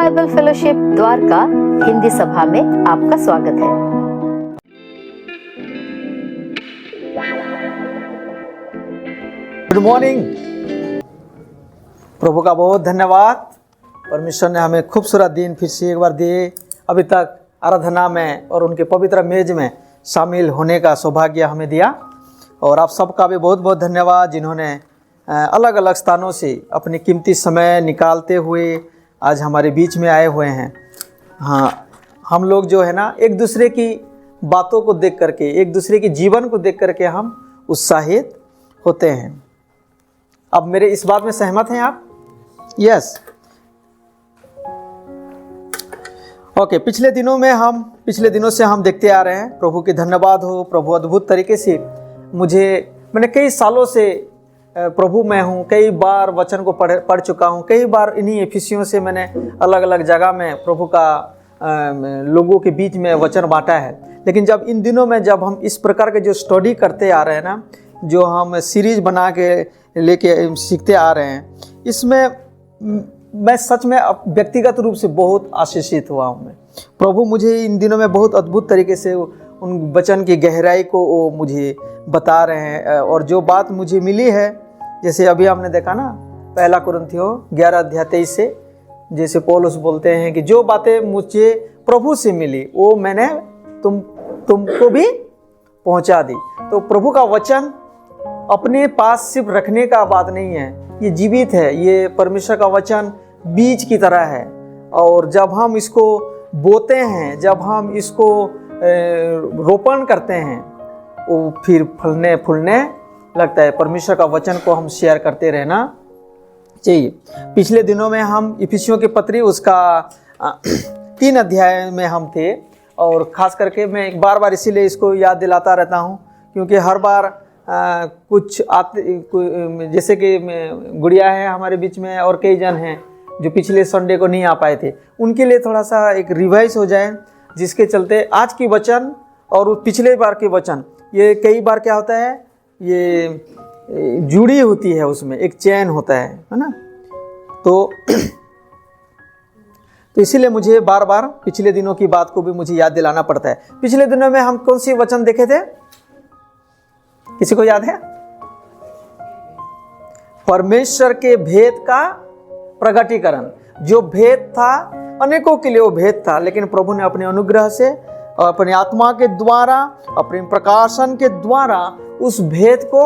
Bible fellowship Dwarka Hindi सभा में आपका स्वागत है। Good morning. प्रभु का बहुत धन्यवाद। परमेश्वर ने हमें खूबसूरत दिन फिर से एक बार दिए। अभी तक आराधना में और उनके पवित्र मेज में शामिल होने का सौभाग्य हमें दिया। और आप सबका भी बहुत बहुत धन्यवाद जिन्होंने अलग अलग स्थानों से अपनी कीमती समय निकालते हुए आज हमारे बीच में आए हुए हैं। हाँ, हम लोग जो है ना, एक दूसरे की बातों को देख करके, एक दूसरे के जीवन को देख करके हम उत्साहित होते हैं। अब मेरे इस बात में सहमत हैं आप? यस। ओके, पिछले दिनों से हम देखते आ रहे हैं। प्रभु की धन्यवाद हो। प्रभु अद्भुत तरीके से मैंने कई सालों से प्रभु में हूँ, कई बार वचन को पढ़ चुका हूँ, कई बार इन्हीं एफिसियों से मैंने अलग अलग जगह में प्रभु का लोगों के बीच में वचन बांटा है। लेकिन जब इन दिनों में जब हम इस प्रकार के जो स्टडी करते आ रहे हैं ना, जो हम सीरीज बना के लेके सीखते आ रहे हैं, इसमें मैं सच में व्यक्तिगत रूप से बहुत आशीषित हुआ हूँ। प्रभु मुझे इन दिनों में बहुत अद्भुत तरीके से उन वचन की गहराई को वो मुझे बता रहे हैं। और जो बात मुझे मिली है, जैसे अभी हमने देखा ना, पहला कुरिन्थियों 11 अध्याय 23 से, जैसे पौलुस बोलते हैं कि जो बातें मुझे प्रभु से मिली वो मैंने तुमको भी पहुंचा दी। तो प्रभु का वचन अपने पास सिर्फ रखने का बात नहीं है, ये जीवित है। ये परमेश्वर का वचन बीज की तरह है, और जब हम इसको बोते हैं, जब हम इसको रोपण करते हैं, वो फिर फलने फूलने लगता है। परमेश्वर का वचन को हम शेयर करते रहना चाहिए। पिछले दिनों में हम इफिसियों की पत्री उसका 3 अध्याय में हम थे, और ख़ास करके मैं बार बार इसीलिए इसको याद दिलाता रहता हूँ, क्योंकि हर बार जैसे कि गुड़िया है हमारे बीच में और कई जन हैं जो पिछले संडे को नहीं आ पाए थे, उनके लिए थोड़ा सा एक रिवाइज हो जाए, जिसके चलते आज की वचन और पिछले बार के वचन, ये कई बार क्या होता है, ये जुड़ी होती है, उसमें एक चैन होता है ना। तो इसीलिए मुझे बार बार पिछले दिनों की बात को भी मुझे याद दिलाना पड़ता है। पिछले दिनों में हम कौन सी वचन देखे थे? किसी को याद है? परमेश्वर के भेद का प्रगटीकरण। जो भेद था, अनेकों के लिए वो भेद था, लेकिन प्रभु ने अपने अनुग्रह से और अपनी आत्मा के द्वारा, अपने प्रकाशन के द्वारा उस भेद को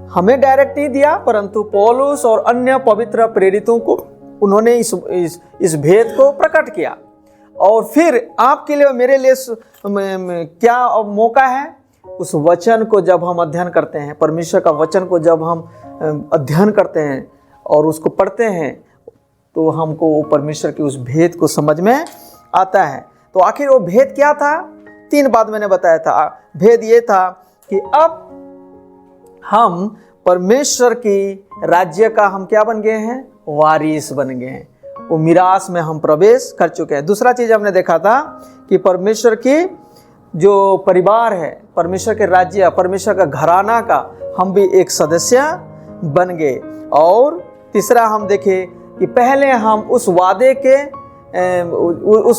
हमें डायरेक्ट नहीं दिया, परंतु पौलुस और अन्य पवित्र प्रेरितों को उन्होंने इस भेद को प्रकट किया। और फिर आपके लिए, मेरे लिए क्या मौका है? उस वचन को जब हम अध्ययन करते हैं, परमेश्वर का वचन को जब हम अध्ययन करते हैं और उसको पढ़ते हैं, तो हमको परमेश्वर के उस भेद को समझ में आता है। तो आखिर वो भेद क्या था? 3 बात मैंने बताया था। भेद ये था कि अब हम परमेश्वर की राज्य का हम क्या बन गए हैं? वारिस बन गए हैं। वो मिरास में हम प्रवेश कर चुके हैं। दूसरा चीज हमने देखा था कि परमेश्वर की जो परिवार है, परमेश्वर के राज्य, परमेश्वर का घराना का हम भी एक सदस्य बन गए। और तीसरा हम देखे कि पहले हम उस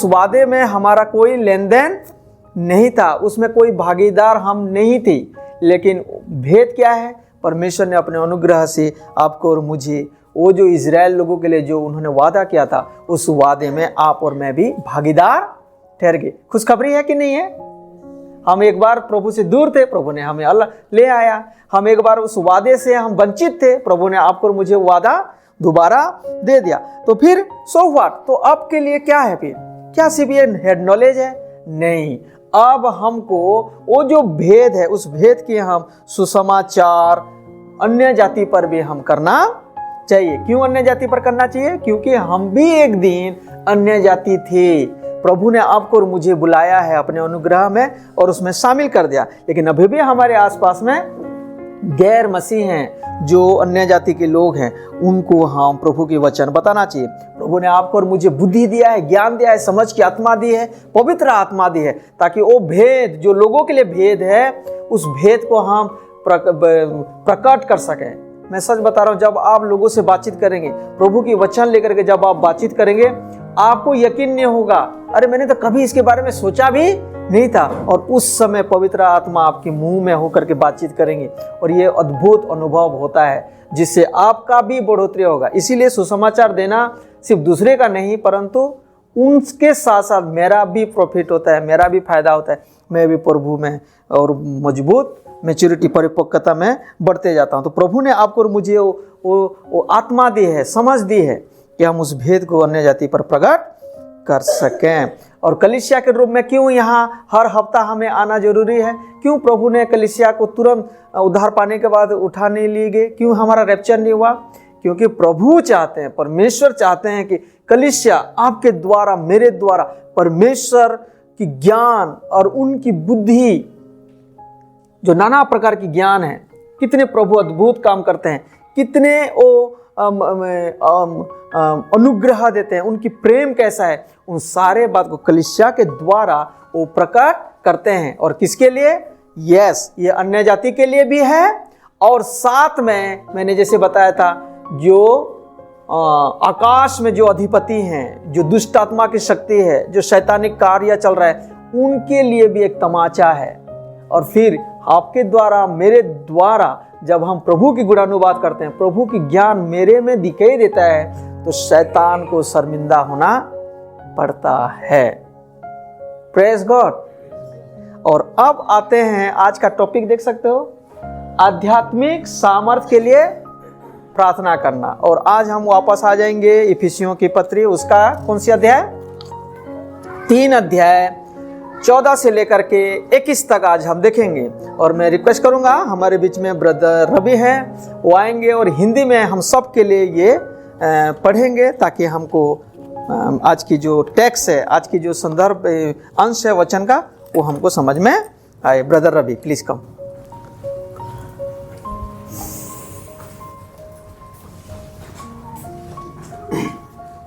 वादे में हमारा कोई लेन देन नहीं था, उसमें कोई भागीदार हम नहीं थी। लेकिन भेद क्या है? परमेश्वर ने अपने अनुग्रह से आपको और मुझे, वो जो इजराइल लोगों के लिए जो उन्होंने वादा किया था, उस वादे में आप और मैं भी भागीदार ठहर गए। खुशखबरी है कि नहीं है? हम एक बार प्रभु से दूर थे, प्रभु ने हमें अल्लाह ले आया। हम एक बार उस वादे से हम वंचित थे, प्रभु ने आपको और मुझे वादा दोबारा दे दिया। तो फिर सो व्हाट? तो अब के लिए क्या है? फिर क्या सिर्फ ये हेड नॉलेज है? नहीं, अब हमको वो जो भेद है, उस भेद के हम सुसमाचार अन्य जाति पर भी हम करना चाहिए। क्यों अन्य जाति पर करना चाहिए? क्योंकि हम भी एक दिन अन्य जाति थे। प्रभु ने आपको और मुझे बुलाया है अपने अनुग्रह में और उसमें शामिल कर दिया। लेकिन अभी भी हमारे आसपास में गैर मसीह हैं, जो अन्य जाति के लोग हैं, उनको हम प्रभु के वचन बताना चाहिए। प्रभु ने आपको और मुझे बुद्धि दिया है, ज्ञान दिया है, समझ की आत्मा दी है, पवित्र आत्मा दी है, ताकि वो भेद जो लोगों के लिए भेद है, उस भेद को हम प्रकट कर सकें। मैं सच बता रहा हूँ, जब आप लोगों से बातचीत करेंगे, प्रभु की वचन लेकर के जब आप बातचीत करेंगे, आपको यकीन नहीं होगा, अरे मैंने तो कभी इसके बारे में सोचा भी नहीं था। और उस समय पवित्र आत्मा आपके मुंह में होकर के बातचीत करेंगे और ये अद्भुत अनुभव होता है जिससे आपका भी बढ़ोतरी होगा। इसीलिए सुसमाचार देना सिर्फ दूसरे का नहीं, परंतु उनके साथ साथ मेरा भी प्रॉफिट होता है, मेरा भी फायदा होता है। मैं भी प्रभु में और मजबूत मैच्योरिटी परिपक्वता में बढ़ते जाता हूँ। तो प्रभु ने आपको और मुझे वो आत्मा दी है, समझ दी है कि हम उस भेद को अन्य जाति पर प्रकट कर सकें। और कलीसिया के रूप में क्यों यहाँ हर हफ्ता हमें आना जरूरी है? क्यों प्रभु ने कलीसिया को तुरंत उद्धार पाने के बाद उठा नहीं लिए गए? क्यों हमारा रैप्चर नहीं हुआ? क्योंकि प्रभु चाहते हैं, परमेश्वर चाहते हैं कि कलीसिया आपके द्वारा, मेरे द्वारा परमेश्वर की ज्ञान और उनकी बुद्धि, जो नाना प्रकार की ज्ञान है, कितने प्रभु अद्भुत काम करते हैं, कितने वो अनुग्रह देते हैं, उनकी प्रेम कैसा है, उन सारे बात को कलीसिया के द्वारा वो प्रकट करते हैं। और किसके लिए? यस, ये अन्य जाति के लिए भी है। और साथ में मैंने जैसे बताया था, जो आकाश में जो अधिपति हैं, जो दुष्ट आत्मा की शक्ति है, जो शैतानिक कार्य चल रहा है, उनके लिए भी एक तमाचा है। और फिर आपके द्वारा, मेरे द्वारा जब हम प्रभु की गुणानुवाद करते हैं, प्रभु की ज्ञान मेरे में दिखाई देता है, तो शैतान को शर्मिंदा होना पड़ता है। Praise God. और अब आते हैं, आज का टॉपिक देख सकते हो, आध्यात्मिक सामर्थ्य के लिए प्रार्थना करना। और आज हम वापस आ जाएंगे इफिसियों की पत्री, उसका कौन सी अध्याय? 3 अध्याय 14 से लेकर के 21 तक आज हम देखेंगे। और मैं रिक्वेस्ट करूंगा, हमारे बीच में ब्रदर रवि हैं, वो आएंगे और हिंदी में हम सब के लिए ये पढ़ेंगे, ताकि हमको आज की जो टेक्स्ट है, आज की जो संदर्भ अंश है वचन का, वो हमको समझ में आए। Brother Ravi, please come.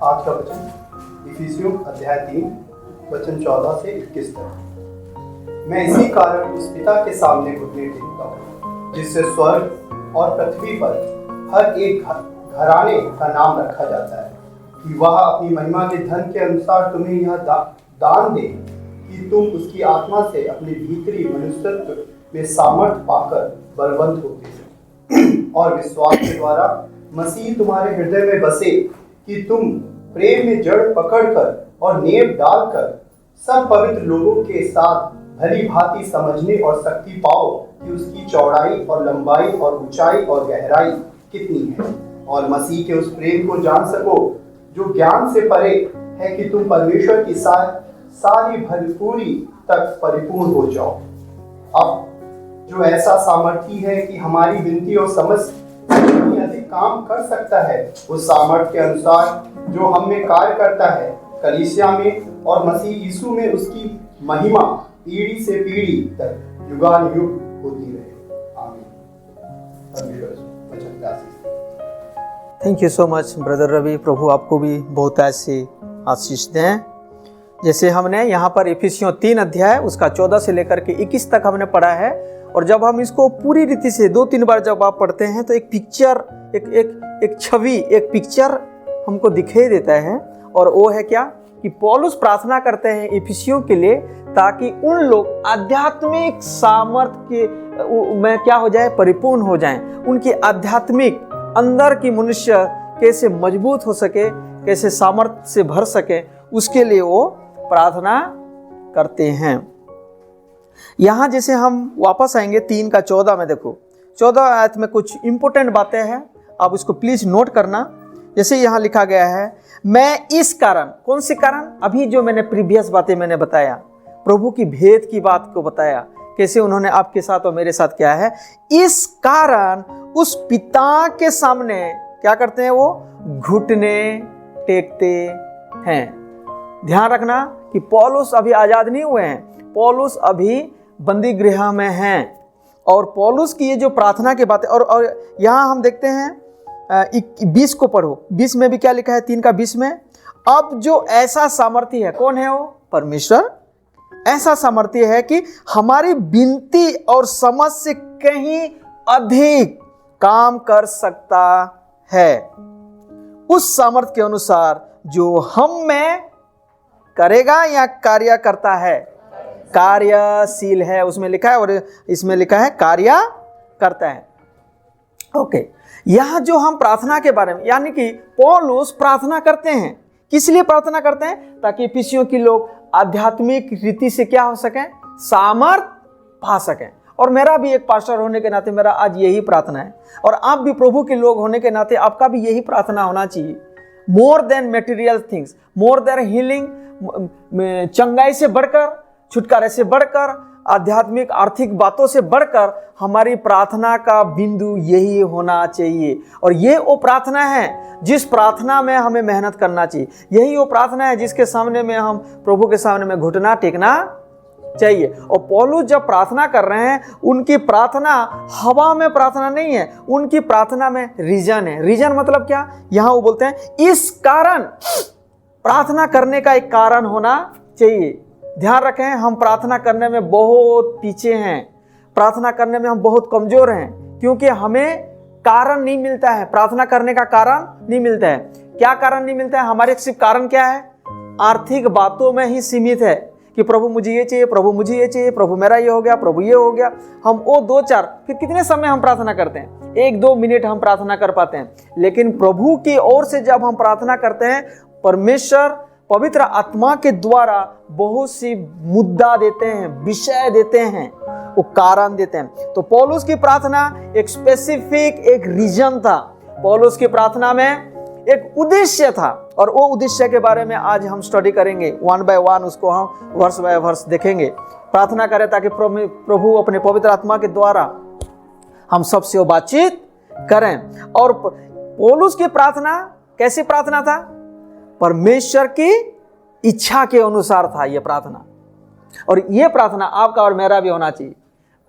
आज का वचन इफिसियों अध्याय 3 वचन 14 से 21 तक। मैं इसी कारण उस पिता के सामने घुटने टेकता हूँ, जिससे स्वर्ग और पृथ्वी पर हर एक घराने का नाम रखा जाता है, कि वह अपनी महिमा के धन के अनुसार तुम्हें यह दान दे कि तुम उसकी आत्मा से अपने भीतरी मनुष्यत्व में सामर्थ पाकर बलवंत होते हो, और विश्वास के द्वारा मसीह तुम्हारे हृदय में बसे, कि तुम प्रेम में जड़ पकड़कर और नेव डालकर सब पवित्र लोगों के साथ भली भांति समझने और शक्ति पाओ कि उसकी चौड़ाई और लंबाई और ऊंचाई और गहराई कितनी है, और मसीह के उस प्रेम को जान सको जो ज्ञान से परे है, कि तुम परमेश्वर की सारी भरपूरी तक परिपूर्ण हो जाओ। अब जो ऐसा सामर्थी है कि हमारी विनती और समझ अधिक काम कर सकता है, उस सामर्थ्य के अनुसार जो हम में कार्य करता है, कलीसिया में और मसीह यीशु में उसकी महिमा पीढ़ी से पीढ़ी तक युगानुयुग होती रहे। आमीन। Thank you so much brother Ravi. प्रभु आपको भी बहुत ऐसी आशीष दें। जैसे हमने यहाँ पर इफिसियों 3 अध्याय उसका 14 से लेकर के 21 तक हमने पढ़ा है। और जब हम इसको पूरी रीति से 2-3 बार जब आप पढ़ते हैं, तो एक पिक्चर, एक छवि, एक पिक्चर हमको दिखाई देता है। और वो है क्या कि पौलुस प्रार्थना करते हैं इफिसियों के लिए, ताकि उन लोग आध्यात्मिक सामर्थ्य में क्या हो जाए, परिपूर्ण हो जाएं। उनकी आध्यात्मिक अंदर की मनुष्य कैसे मजबूत हो सके, कैसे सामर्थ्य से भर सके, उसके लिए वो प्रार्थना करते हैं। यहां जैसे हम वापस आएंगे 3 का 14 में, देखो 14 आयत में कुछ इंपॉर्टेंट बातें हैं, आप उसको प्लीज नोट करना। जैसे यहाँ लिखा गया है, मैं इस कारण, कौन से कारण? अभी जो मैंने प्रीवियस बातें मैंने बताया, प्रभु की भेद की बात को बताया, कैसे उन्होंने आपके साथ और मेरे साथ क्या है, इस कारण उस पिता के सामने क्या करते हैं, वो घुटने टेकते हैं। ध्यान रखना कि पौलुस अभी आजाद नहीं हुए हैं, पौलुस अभी बंदी गृह में हैं। और पौलुस की ये जो प्रार्थना की बात है, और यहाँ हम देखते हैं 20 को पढ़ो, 20 में भी क्या लिखा है, 3 का 20 में, अब जो ऐसा सामर्थ्य है, कौन है वो? परमेश्वर। ऐसा सामर्थ्य है कि हमारी विनती और समझ से कहीं अधिक काम कर सकता है। उस सामर्थ्य के अनुसार जो हम में करेगा या कार्य करता है, कार्यशील है, उसमें लिखा है, और इसमें लिखा है कार्य करता है। ओके, यह जो हम प्रार्थना के बारे में, यानी कि पौलुस प्रार्थना करते हैं, किस लिए प्रार्थना करते हैं? ताकि इफिसियों के लोग आध्यात्मिक रीति से क्या हो सकें, सामर्थ पा सकें। और मेरा भी एक पास्टर होने के नाते मेरा आज यही प्रार्थना है, और आप भी प्रभु के लोग होने के नाते आपका भी यही प्रार्थना होना चाहिए। More than material things, more than healing, चंगाई से बढ़कर, छुटकारे से बढ़कर, आध्यात्मिक आर्थिक बातों से बढ़कर हमारी प्रार्थना का बिंदु यही होना चाहिए। और ये वो प्रार्थना है जिस प्रार्थना में हमें मेहनत करना चाहिए। यही वो प्रार्थना है जिसके सामने में हम प्रभु के सामने में घुटना टेकना चाहिए। और पौलुस जब प्रार्थना कर रहे हैं, उनकी प्रार्थना हवा में प्रार्थना नहीं है, उनकी प्रार्थना में रीजन है। रीजन मतलब क्या? यहां वो बोलते हैं इस कारण, प्रार्थना करने का एक कारण होना चाहिए। ध्यान रखें, हम प्रार्थना करने में बहुत पीछे हैं, प्रार्थना करने में हम बहुत कमजोर हैं, क्योंकि हमें कारण नहीं मिलता है, प्रार्थना करने का कारण नहीं मिलता है। क्या कारण नहीं मिलता है? हमारे सिर्फ कारण क्या है? आर्थिक बातों में ही सीमित है कि प्रभु मुझे ये चाहिए, प्रभु मुझे ये चाहिए, प्रभु मेरा ये हो गया, प्रभु ये हो गया। हम वो 2-4, फिर कितने समय हम प्रार्थना करते हैं? 1-2 मिनट हम प्रार्थना कर पाते हैं। लेकिन प्रभु की ओर से जब हम प्रार्थना करते हैं, परमेश्वर पवित्र आत्मा के द्वारा बहुत सी मुद्दा देते हैं, विषय देते हैं, वो कारण देते हैं। तो पौलुस की प्रार्थना एक स्पेसिफिक, एक रीजन था। पौलुस की प्रार्थना में एक उद्देश्य था, और वो उद्देश्य के बारे में आज हम स्टडी करेंगे। 1 बाय 1 उसको हम वर्स बाय वर्स देखेंगे। प्रार्थना करें ताकि प्रभु अपने पवित्र आत्मा के द्वारा हम सबसे वो बातचीत करें। और पौलुस की प्रार्थना कैसी प्रार्थना था? परमेश्वर की इच्छा के अनुसार था ये प्रार्थना। और ये प्रार्थना आपका और मेरा भी होना चाहिए।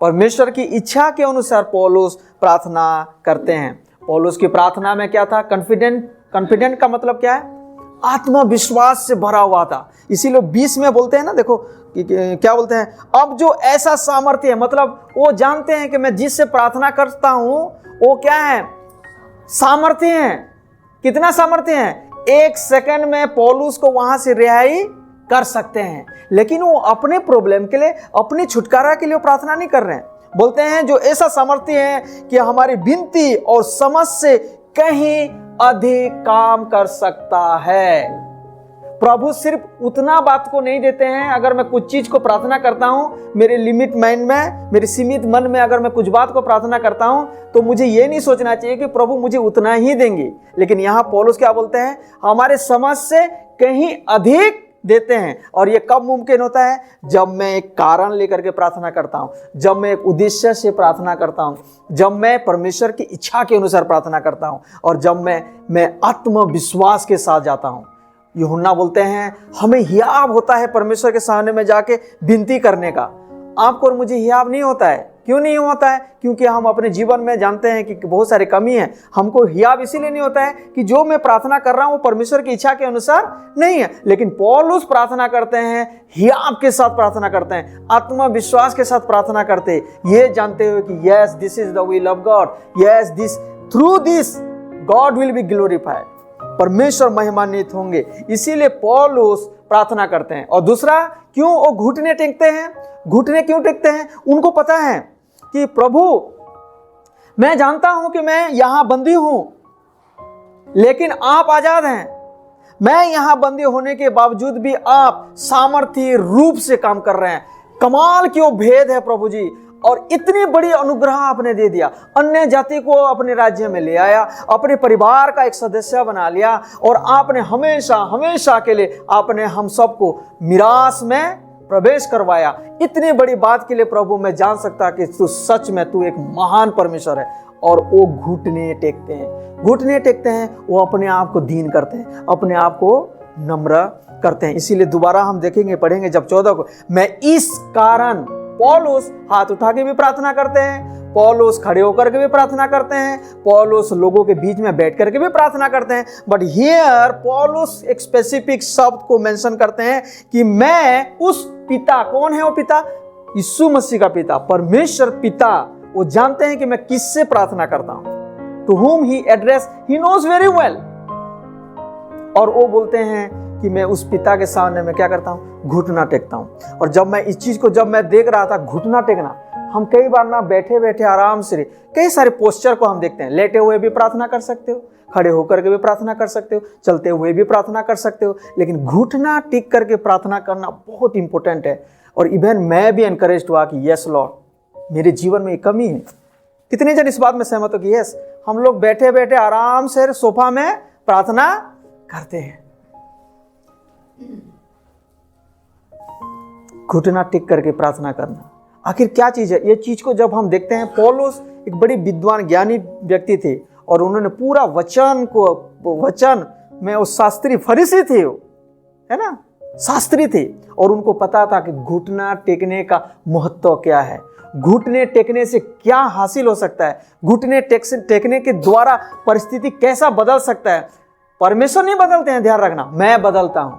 परमेश्वर की इच्छा के अनुसार पौलुस प्रार्थना करते हैं। पौलुस की प्रार्थना में क्या था? कॉन्फिडेंट का मतलब क्या है? आत्मविश्वास से भरा हुआ था। इसीलिए 20 में बोलते हैं ना, देखो क्या बोलते हैं, अब जो ऐसा सामर्थ्य है, मतलब वो जानते हैं कि मैं जिससे प्रार्थना करता हूं वो क्या है? सामर्थ्य है। कितना सामर्थ्य है? 1 सेकंड में पौलुस को वहां से रिहाई कर सकते हैं। लेकिन वो अपने प्रॉब्लम के लिए, अपने छुटकारा के लिए प्रार्थना नहीं कर रहे हैं। बोलते हैं जो ऐसा सामर्थ्य है कि हमारी विनती और समझ से कहीं अधिक काम कर सकता है। प्रभु सिर्फ उतना बात को नहीं देते हैं। अगर मैं कुछ चीज को प्रार्थना करता हूं, मेरे लिमिट माइंड में, मेरे सीमित मन में अगर मैं कुछ बात को प्रार्थना करता हूं, तो मुझे ये नहीं सोचना चाहिए कि प्रभु मुझे उतना ही देंगे। लेकिन यहां पौलुस क्या बोलते हैं? हमारे समझ से कहीं अधिक देते हैं। और ये कब मुमकिन होता है? जब मैं एक कारण लेकर के प्रार्थना करता हूं, जब मैं एक उद्देश्य से प्रार्थना करता हूं, जब मैं परमेश्वर की इच्छा के अनुसार प्रार्थना करता हूं, और जब मैं आत्मविश्वास के साथ जाता हूं। यूहन्ना बोलते हैं हमें हियाव होता है परमेश्वर के सामने में जाके विनती करने का। आपको और मुझे हियाव नहीं होता है। क्यों नहीं होता है? क्योंकि हम अपने जीवन में जानते हैं कि बहुत सारी कमी है। हमको हियाव इसीलिए नहीं होता है कि जो मैं प्रार्थना कर रहा हूं वो परमेश्वर की इच्छा के अनुसार नहीं है। लेकिन पौलुस प्रार्थना करते हैं, हियाव के साथ प्रार्थना करते हैं, आत्मविश्वास के साथ प्रार्थना करते हैं, ये जानते हुए कि yes this is the will of God, yes this through this God will be glorified, परमेश्वर महिमान्वित होंगे। इसीलिए पौलुस प्रार्थना करते हैं। और दूसरा, क्यों वो घुटने टेकते हैं? घुटने क्यों टेकते हैं? उनको पता है कि प्रभु मैं जानता हूं कि मैं यहां बंदी हूं, लेकिन आप आजाद हैं। मैं यहां बंदी होने के बावजूद भी आप सामर्थ्य रूप से काम कर रहे हैं। कमाल क्यों भेद है प्रभु जी। और इतनी बड़ी अनुग्रह आपने दे दिया, अन्य जाति को अपने राज्य में ले आया, अपने परिवार का एक सदस्य बना लिया, और आपने हमेशा हमेशा के लिए आपने हम सबको मिरास में प्रवेश करवाया। इतनी बड़ी बात के लिए प्रभु मैं जान सकता कि तू सच में तू एक महान परमेश्वर है। और वो घुटने टेकते हैं, घुटने टेकते हैं, वो अपने आप को दीन करते हैं, अपने आप को नम्र करते हैं। इसीलिए दोबारा हम देखेंगे, पढ़ेंगे जब 14 को, मैं इस कारण, पौलुस हाथ उठा के भी प्रार्थना करते हैं, पौलुस खड़े होकर के भी प्रार्थना करते हैं, पौलुस लोगों के बीच में बैठ करके भी प्रार्थना करते हैं। बट हियर पौलुस एक स्पेसिफिक शब्द को मेंशन करते हैं कि मैं उस पिता, कौन है वो पिता? यीशु मसीह का पिता, परमेश्वर पिता। वो जानते हैं कि मैं किससे प्रार्थना करता हूं, to whom he address, he knows very well। और वो बोलते हैं कि मैं उस पिता के सामने मैं क्या करता हूँ, घुटना टेकता हूँ। और जब मैं इस चीज को जब मैं देख रहा था, घुटना टेकना, हम कई बार ना बैठे बैठे आराम से कई सारे पोस्चर को हम देखते हैं। लेटे हुए भी प्रार्थना कर सकते हो, खड़े होकर के भी प्रार्थना कर सकते हो, चलते हुए भी प्रार्थना कर सकते हो, लेकिन घुटना टिक करके प्रार्थना करना बहुत इंपॉर्टेंट है। और इवन मैं भी एनकरेज हुआ कि यस लॉर्ड, मेरे जीवन में एक कमी है। कितने जन इस बात में सहमत हो कि यस, हम लोग बैठे बैठे आराम से सोफा में प्रार्थना करते हैं, घुटना टिक करके प्रार्थना करना आखिर क्या चीज है? ये चीज को जब हम देखते हैं, पौलुस एक बड़ी विद्वान ज्ञानी व्यक्ति थे और उन्होंने पूरा वचन में वो शास्त्री फरीसी थे, वो है ना, शास्त्री थे, और उनको पता था कि घुटना टेकने का महत्व क्या है, घुटने टेकने से क्या हासिल हो सकता है, घुटने टेकने के द्वारा परिस्थिति कैसा बदल सकता है। परमेश्वर नहीं बदलते हैं, ध्यान रखना, मैं बदलता हूं।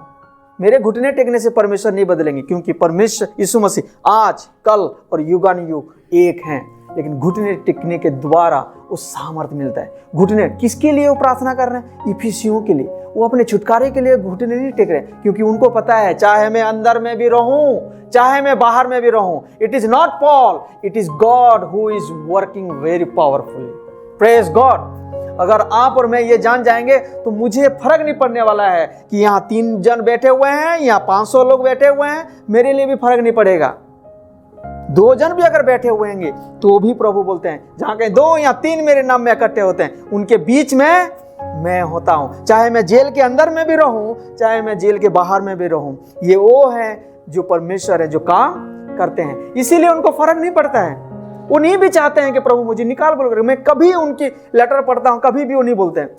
मेरे घुटने टेकने से परमेश्वर नहीं बदलेंगे, क्योंकि परमेश्वर यीशु मसीह आज, कल और युगानुयुग एक हैं। लेकिन घुटने टेकने के द्वारा उस सामर्थ्य मिलता है। घुटने किसके लिए वो प्रार्थना कर रहे हैं? इफिसियों के लिए। वो अपने छुटकारे के लिए घुटने नहीं टेक रहे, क्योंकि उनको पता है चाहे मैं अंदर में भी रहूं, चाहे मैं बाहर में भी रहूं, it is not Paul, it is God who is working very powerfully. Praise God. अगर आप और मैं ये जान जाएंगे तो मुझे फर्क नहीं पड़ने वाला है कि यहाँ 3 जन बैठे हुए हैं, यहाँ 500 लोग बैठे हुए हैं, मेरे लिए भी फर्क नहीं पड़ेगा। 2 जन भी अगर बैठे हुए हैं तो भी प्रभु बोलते हैं जहां कहीं 2 या 3 मेरे नाम में इकट्ठे होते हैं, उनके बीच में मैं होता हूं। चाहे मैं जेल के अंदर में भी रहूं, चाहे मैं जेल के बाहर में भी रहूं, ये वो है जो परमेश्वर है, जो काम करते हैं। इसीलिए उनको फर्क नहीं पड़ता है। वो नहीं भी चाहते हैं कि प्रभु मुझे निकाल बोल। मैं कभी उनकी लेटर पढ़ता हूं, कभी भी वो नहीं बोलते हैं,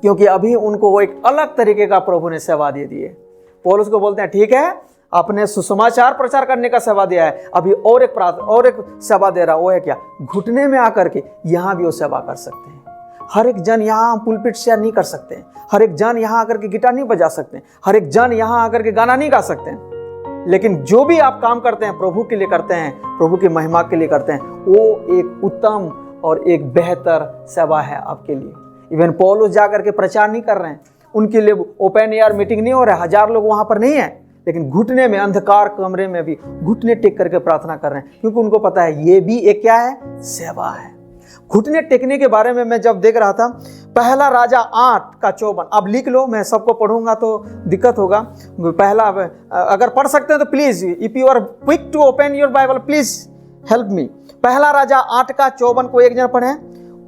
क्योंकि अभी उनको वो एक अलग तरीके का प्रभु ने सेवा दे दी है। पौलुस को बोलते हैं ठीक है, आपने सुसमाचार प्रचार करने का सेवा दिया है, अभी और एक सेवा दे रहा, वो है क्या? घुटने में आकर के यहां भी वो सेवा कर सकते हैं। हर एक जन यहाँ पुलपिट शेयर नहीं कर सकते हैं, हर एक जन यहाँ आकर के गिटार नहीं बजा सकते, हर एक जन यहाँ आकर के गाना नहीं गा सकते हैं, लेकिन जो भी आप काम करते हैं प्रभु के लिए करते हैं, प्रभु की महिमा के लिए करते हैं, वो एक उत्तम और एक बेहतर सेवा है आपके लिए। इवन पौलुस जाकर के प्रचार नहीं कर रहे हैं, उनके लिए ओपन एयर मीटिंग नहीं हो रहा है, 1000 लोग वहां पर नहीं है, लेकिन घुटने में, अंधकार कमरे में भी घुटने टेक करके प्रार्थना कर रहे हैं, क्योंकि उनको पता है ये भी एक क्या है? सेवा है। घुटने टेकने के बारे में मैं जब देख रहा था, पहला राजा 8:54, आप लिख लो, मैं सबको पढ़ूंगा तो दिक्कत होगा। पहला, अगर पढ़ सकते हैं तो please, if you are quick to open your Bible please help me. पहला राजा 8:54 को एक जन पढ़े।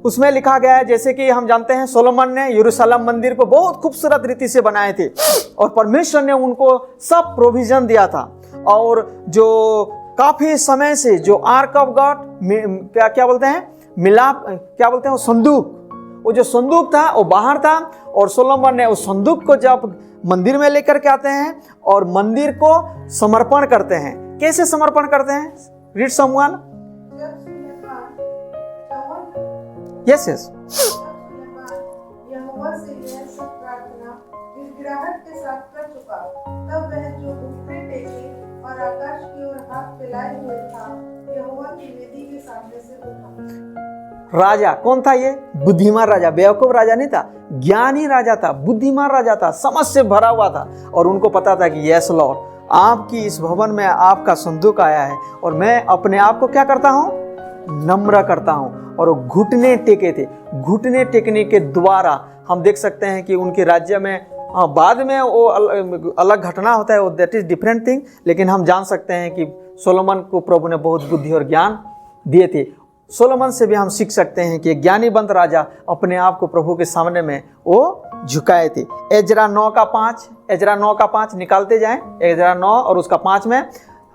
उसमें लिखा गया है, जैसे कि हम जानते हैं सोलोमन ने यरूशलेम मंदिर को बहुत खूबसूरत रीति से बनाए थे और परमेश्वर ने उनको सब प्रोविजन दिया था, और जो काफी समय से जो आर्क ऑफ गॉड, क्या बोलते हैं, मिलाप, क्या बोलते हैं, वो संदूक, वो जो संदूक था वो बाहर था, और सोलोमन ने उस संदूक को जब मंदिर में लेकर के आते हैं और मंदिर को समर्पण करते हैं। कैसे समर्पण करते हैं? Read someone. Yes yes. यहोवा से यह सब प्रार्थना गिड़गिड़ाहट के साथ कर चुका, तब वह जो घुटने टेके और आकाश की ओर हाथ फैलाए हुए था, यहोवा की वेदी के सामने से उठा। राजा कौन था ये? बुद्धिमान राजा, बेवकूफ राजा नहीं था, ज्ञानी राजा था, बुद्धिमान राजा था, समझ से भरा हुआ था, और उनको पता था कि यस लॉर्ड, आपकी इस भवन में आपका संदूक आया है, और मैं अपने आप को क्या करता हूं? नम्र करता हूं। और वो घुटने टेके थे। घुटने टेकने के द्वारा हम देख सकते हैं कि उनके राज्य में, बाद में वो अलग घटना होता है, वो दैट इज डिफरेंट थिंग, लेकिन हम जान सकते हैं कि सोलोमन को प्रभु ने बहुत बुद्धि और ज्ञान दिए थे। सोलोमन से भी हम सीख सकते हैं कि ज्ञानीवंत राजा अपने आप को प्रभु के सामने में वो झुकाए थे। एजरा 9:5 निकालते जाएं, एजरा 9 और उसका 5 में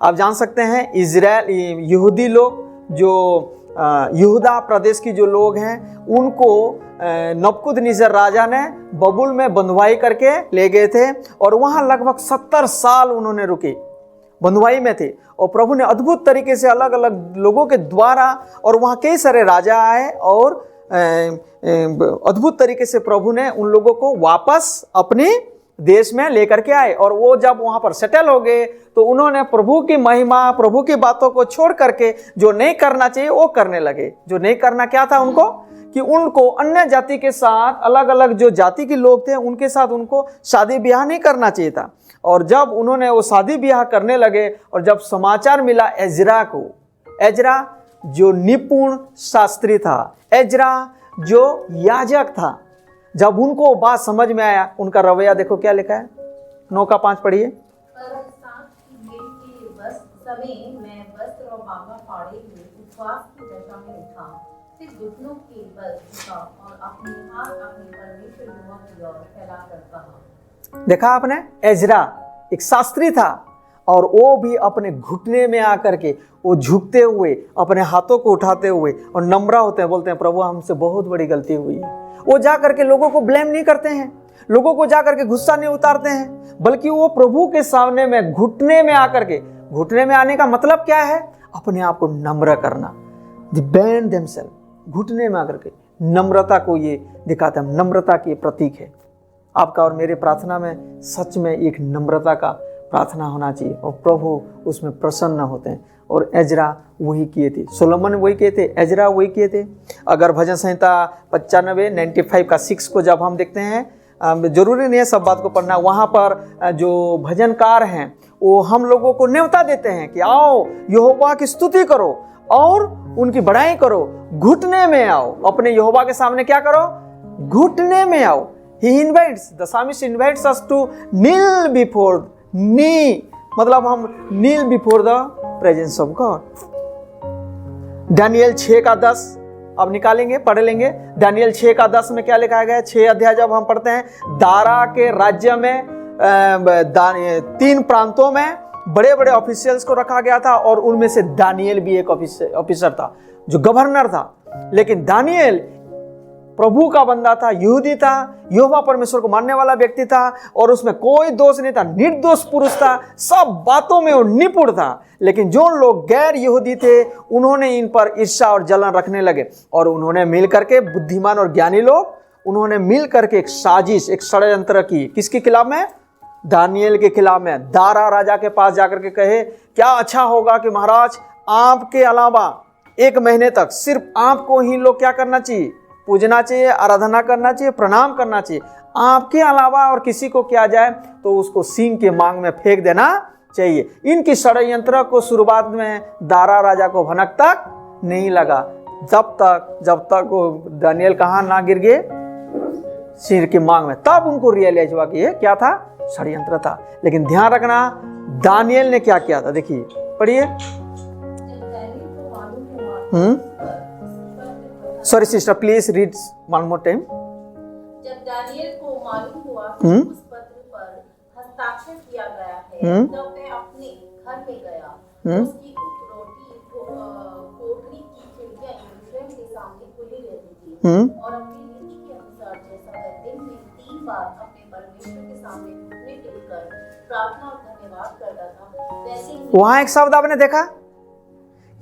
आप जान सकते हैं इजराइल, यहूदी लोग, जो यहूदा प्रदेश की जो लोग हैं, उनको नबूकदनेस्सर राजा ने बबुल में बंधुआई करके ले गए थे, और वहाँ लगभग 70 साल उन्होंने रुके, बंधुआई में थे, और प्रभु ने अद्भुत तरीके से अलग अलग लोगों के द्वारा, और वहाँ कई सारे राजा आए, और अद्भुत तरीके से प्रभु ने उन लोगों को वापस अपने देश में लेकर के आए। और वो जब वहाँ पर सेटल हो गए तो उन्होंने प्रभु की महिमा, प्रभु की बातों को छोड़ करके जो नहीं करना चाहिए वो करने लगे। जो नहीं करना क्या था उनको? कि उनको अन्य जाति के साथ, अलग अलग जो जाति के लोग थे उनके साथ उनको शादी ब्याह नहीं करना चाहिए था। और जब उन्होंने वो शादी ब्याह करने लगे और जब समाचार मिला एजरा को, एजरा जो निपुण शास्त्री था, एजरा जो याजक था, जब उनको बात समझ में आया, उनका रवैया देखो क्या लिखा है, 9:5 पढ़िए। पर साथ की भेंट के समय मैं वस्त्र और मांगा फाड़े हुए उपवास की दशा में था, फिर घुटनों के बल झुका और अपने हाथ अपने परमेश्वर यहोवा की ओर फैलाकर कहा। देखा आपने, एजरा एक शास्त्री था और वो भी अपने घुटने में आकर के वो झुकते हुए, अपने हाथों को उठाते हुए और नम्र होते हैं, बोलते हैं प्रभु हमसे बहुत बड़ी गलती हुई है। वो जा करके लोगों को ब्लेम नहीं करते हैं, लोगों को जा करके गुस्सा नहीं उतारते हैं, बल्कि वो प्रभु के सामने में घुटने में आकर के, घुटने में आने का मतलब क्या है, अपने आप को नम्र करना, द बेंड देमसेल्फ, घुटने में आकर के नम्रता को ये दिखाता है, नम्रता की प्रतीक है। आपका और मेरे प्रार्थना में सच में एक नम्रता का प्रार्थना होना चाहिए और प्रभु उसमें प्रसन्न होते हैं। और एजरा वही किए थे, सोलोमन वही किए थे, एजरा वही किए थे। अगर भजन संहिता 95 का 6 को जब हम देखते हैं, जरूरी नहीं है सब बात को पढ़ना, वहाँ पर जो भजनकार हैं वो हम लोगों को न्योता देते हैं कि आओ यहोवा की स्तुति करो और उनकी बड़ाई करो, घुटने में आओ, अपने यहोवा के सामने क्या करो, घुटने में आओ। He invites, the psalmist invites us to kneel before, knee मतलब हम kneel before the presence of God। Daniel 6:10 अब निकालेंगे, पढ़ लेंगे। दानियल 6:10 में क्या लिखा गया है, 6 अध्याय जब हम पढ़ते हैं, दारा के राज्य में 3 प्रांतों में बड़े बड़े ऑफिशियल्स को रखा गया था और उनमें से दानियल भी एक ऑफिसर था जो गवर्नर था। लेकिन दानियल प्रभु का बंदा था, यहूदी था, यहोवा परमेश्वर को मानने वाला व्यक्ति था और उसमें कोई दोष नहीं था, निर्दोष पुरुष था, सब बातों में वो निपुण था। लेकिन जो लोग गैर यहूदी थे उन्होंने इन पर ईर्ष्या और जलन रखने लगे और उन्होंने मिल करके, बुद्धिमान और ज्ञानी लोग, उन्होंने मिल करके एक साजिश, एक षड्यंत्र की। किसके खिलाफ में, दानियल के खिलाफ में। दारा राजा के पास जाकर के कहे क्या अच्छा होगा कि महाराज आपके अलावा 1 महीने तक सिर्फ आपको ही लोग क्या करना चाहिए, पूजना चाहिए, आराधना करना चाहिए, प्रणाम करना चाहिए, आपके अलावा और किसी को किया जाए तो उसको सींग के मांग में फेंक देना चाहिए। इनकी षड्यंत्र को शुरुआत में दारा राजा को भनक तक नहीं लगा, जब तक वो दानियल कहाँ ना गिर गए, सिर की मांग में, तब उनको रियलाइज हुआ कि ये क्या था, षड्यंत्र था। लेकिन ध्यान रखना दानियल ने क्या किया था, देखिए पढ़िए। Sorry sister, please read one more time. जब दानियल को मालूम हुआ कि उस पत्र पर हस्ताक्षर किया गया है, तब वह अपने घर में गया। उसकी कोठरी की खिड़कियां यरूशलेम के सामने खुली रहती थी और अपनी रीति के अनुसार जैसा वह दिन में 3 बार अपने परमेश्वर के सामने घुटने टेककर प्रार्थना और धन्यवाद करता था, वैसे ही वहां एक शब्द आपने देखा,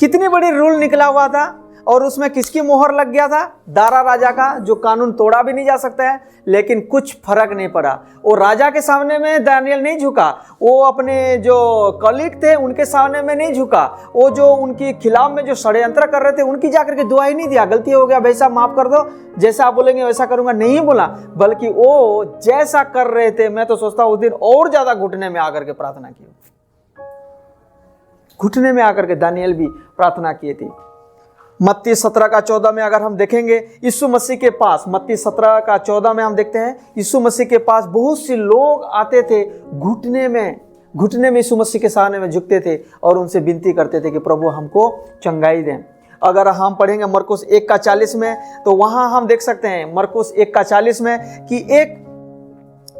कितनी बड़ी रूल निकला हुआ था और उसमें किसकी मोहर लग गया था, दारा राजा का, जो कानून तोड़ा भी नहीं जा सकता है। लेकिन कुछ फर्क नहीं पड़ा, वो राजा के सामने में दानियल नहीं झुका, वो अपने जो कलीग थे उनके सामने में नहीं झुका, वो जो उनके खिलाफ में जो षड्यंत्र कर रहे थे उनकी जाकर के दुआ ही नहीं दिया, गलती हो गया भाई साहब माफ कर दो, जैसा आप बोलेंगे वैसा करूंगा, नहीं बोला, बल्कि वो जैसा कर रहे थे, मैं तो सोचता उस दिन और ज्यादा घुटने में आकर के प्रार्थना की, घुटने में आकर के दानियल भी प्रार्थना किए थे। मत्ती 17:14 में अगर हम देखेंगे, यीशु मसीह के पास, मत्ती 17:14 में हम देखते हैं यीशु मसीह के पास बहुत से लोग आते थे, घुटने में यीशु मसीह के सामने में झुकते थे और उनसे विनती करते थे कि प्रभु हमको चंगाई दें। अगर हम पढ़ेंगे मरकुस 1:40 में, तो वहां हम देख सकते हैं मरकुस 1:40 में कि एक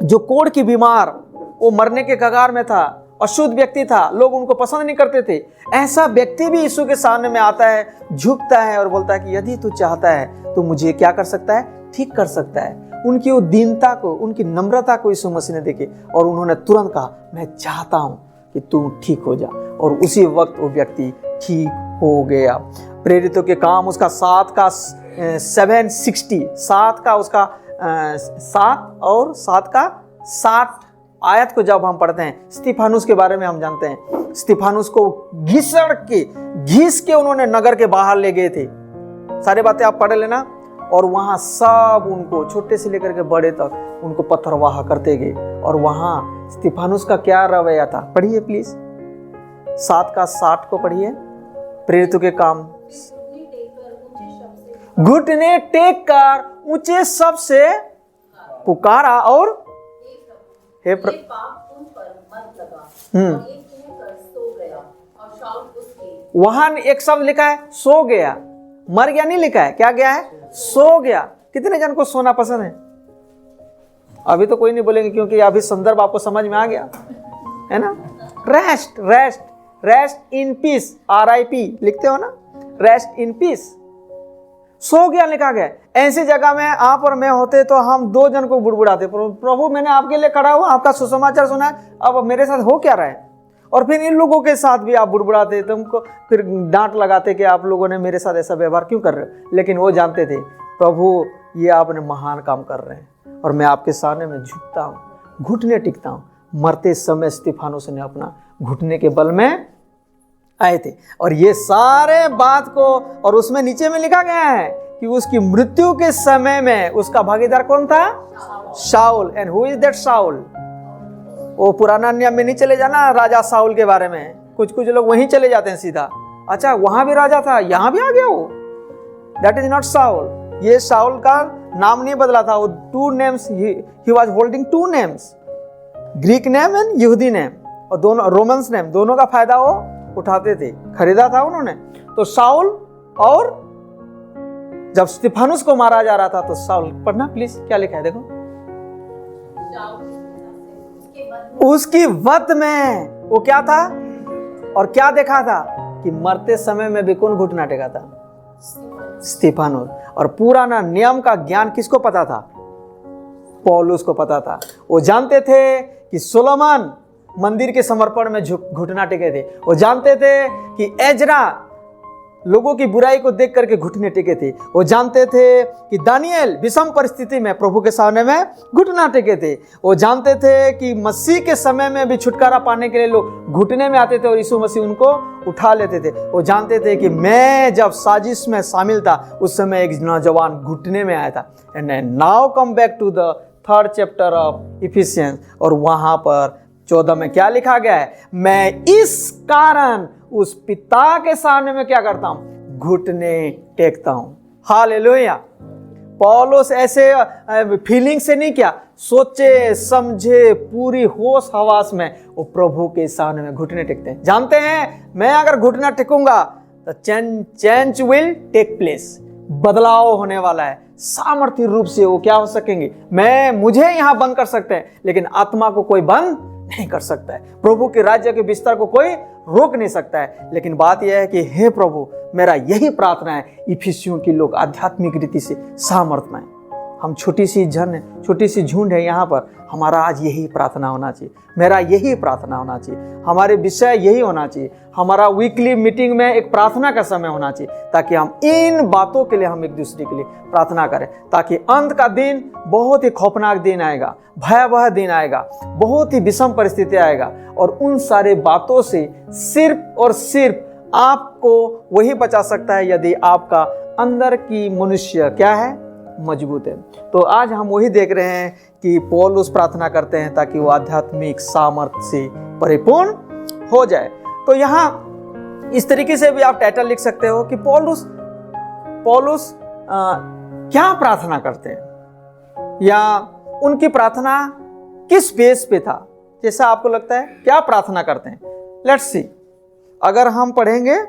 जो कोढ़ की बीमार, वो मरने के कगार में था, अशुद्ध व्यक्ति था, लोग उनको पसंद नहीं करते थे, ऐसा व्यक्ति भी यीशु के सामने में आता है, झुकता है और बोलता है कि यदि तू चाहता है तो मुझे क्या कर सकता है, ठीक कर सकता है। उनकी वो दीनता को, उनकी नम्रता को यीशु मसीह ने देखे और उन्होंने तुरंत कहा मैं चाहता हूं कि तू ठीक हो जा, और उसी वक्त वो व्यक्ति ठीक हो गया। प्रेरितों के काम उसका 7 का 60 आयत को जब हम पढ़ते हैं, स्तिफानुस के बारे में हम जानते हैं, स्तिफानुस को घीस के उन्होंने नगर के बाहर ले गए थे। सारी बातें आप पढ़ लेना। और वहाँ सब उनको छोटे से लेकर के बड़े तक उनको पत्थरवाह करते गए। और वहाँ स्तिफानुस का क्या रवैया था, पढ़िए प्लीज 7:60 को पढ़िए। प्रेरितों के काम, घुटने टेक कर ऊंचे शब्द से पुकारा और हे पाप तुम पर मत लगा, और ये कहकर सो गया। और शाऊल उसके वहां एक शब्द लिखा है सो गया, मर गया नहीं लिखा है, क्या गया है, सो गया। कितने जन को सोना पसंद है? अभी तो कोई नहीं बोलेंगे क्योंकि अभी संदर्भ आपको समझ में आ गया है ना। Rest rest rest in peace, RIP लिखते हो ना, रेस्ट इन पीस। सो गया लिखा गया। ऐसी जगह में आप और मैं होते तो हम 2 जन को बुड़बुड़ाते, प्रभु मैंने आपके लिए खड़ा हुआ, आपका सुसमाचार सुना है, अब मेरे साथ हो क्या रहा है। और फिर इन लोगों के साथ भी आप बुड़बुड़ाते, तुमको फिर डांट लगाते कि आप लोगों ने मेरे साथ ऐसा व्यवहार क्यों कर रहे हो। लेकिन वो जानते थे प्रभु ये आपने महान काम कर रहे हैं और मैं आपके सामने में झुकता हूँ, घुटने टिकता हूँ। मरते समय स्तिफानुस ने अपना घुटने के बल में आए थे। और ये सारे बात को, और उसमें नीचे में लिखा गया है कि उसकी मृत्यु के समय में उसका भागीदार कौन था, शाऊल। एंड हु इज दैट शाऊल? वो पुराना नियम में नहीं चले जाना राजा शाऊल के बारे में, कुछ लोग वहीं चले जाते हैं सीधा, अच्छा वहां भी राजा था यहां भी आ गया वो, दैट इज नॉट शाऊल। ये शाऊल का नाम नहीं बदला था, वो 2 names, he was holding 2 names, Greek name and यहूदी नेम, और दोनों रोमन्स नेम, दोनों का फायदा वो उठाते थे, खरीदा था उन्होंने। तो शाऊल, और जब स्तिफानुस को मारा जा रहा था तो शाऊल, पढ़ना प्लीज क्या लिखा है देखो, उसकी वध में वो क्या था और क्या देखा था कि मरते समय में भी कौन घुटना टेका था, स्तिफानुस। और पुराना नियम का ज्ञान किसको पता था, पौलुस को पता था। वो जानते थे कि सोलोमन मंदिर के समर्पण में घुटना टेके थे, वो जानते थे कि एजरा लोगों की बुराई को देख करके घुटने टेके थे, वो जानते थे कि दानियल विषम परिस्थिति में प्रभु के सामने में घुटना टेके थे, वो जानते थे कि मसीह के समय में भी छुटकारा पाने के लिए लोग घुटने में आते थे और यीशु मसीह उनको उठा लेते थे। वो जानते थे कि मैं जब साजिश में शामिल था उस समय एक नौजवान घुटने में आया था। And now come back to the 3rd chapter of Ephesians, और वहां पर 14 में क्या लिखा गया है, मैं इस कारण उस पिता के सामने में क्या करता हूं, घुटने टेकता हूं। हालेलुया। पौलुस ऐसे फीलिंग से नहीं किया, सोचे समझे पूरी होश हवास में वो प्रभु के सामने में घुटने टेकते हैं। जानते हैं मैं अगर घुटना टेकूंगा तो चेंज विल टेक प्लेस, बदलाव होने वाला है। सामर्थ्य रूप से वो क्या हो सकेंगे, मुझे यहां बंद कर सकते हैं लेकिन आत्मा को कोई बंद नहीं कर सकता है, प्रभु के राज्य के बिस्तर को कोई रोक नहीं सकता है। लेकिन बात यह है कि हे प्रभु, मेरा यही प्रार्थना है इफिसियों की लोग आध्यात्मिक रीति से सामर्थ्य में, हम छोटी सी झुंड है यहाँ पर, हमारा आज यही प्रार्थना होना चाहिए, मेरा यही प्रार्थना होना चाहिए, हमारे विषय यही होना चाहिए। हमारा वीकली मीटिंग में एक प्रार्थना का समय होना चाहिए ताकि हम इन बातों के लिए हम एक दूसरे के लिए प्रार्थना करें, ताकि अंत का दिन बहुत ही खौफनाक दिन आएगा, भयावह दिन आएगा, बहुत ही विषम परिस्थिति आएगा, और उन सारे बातों से सिर्फ और सिर्फ आपको वही बचा सकता है यदि आपका अंदर की मनुष्य क्या है, मजबूत है। तो आज हम वही देख रहे हैं कि पौलुस प्रार्थना करते हैं ताकि वो आध्यात्मिक सामर्थ्य से परिपूर्ण हो जाए। तो यहाँ इस तरीके से भी आप टाइटल लिख सकते हो कि पौलुस क्या प्रार्थना करते हैं, या उनकी प्रार्थना किस बेस पे था, जैसा आपको लगता है क्या प्रार्थना करते हैं। लेट्स सी, अगर हम पढ़ेंगे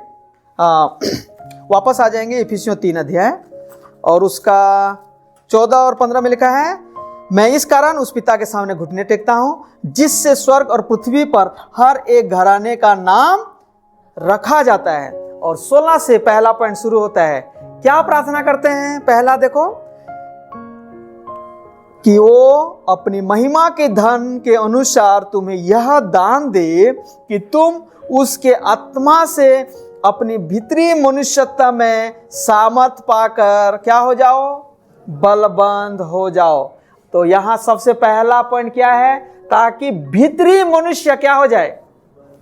वापस आ जाएंगे इफिसियों 3 अध्याय और उसका 14 और 15 में लिखा है, मैं इस कारण उस पिता के सामने घुटने टेकता हूं जिससे स्वर्ग और पृथ्वी पर हर एक घराने का नाम रखा जाता है। और 16 से पहला पॉइंट शुरू होता है। क्या प्रार्थना करते हैं? पहला देखो कि वो अपनी महिमा के धन के अनुसार तुम्हें यह दान दे कि तुम उसके आत्मा से अपनी भीतरी मनुष्यता में सामर्थ पाकर क्या हो जाओ, बलवंत हो जाओ। तो यहां सबसे पहला पॉइंट क्या है, ताकि भीतरी मनुष्य क्या हो जाए,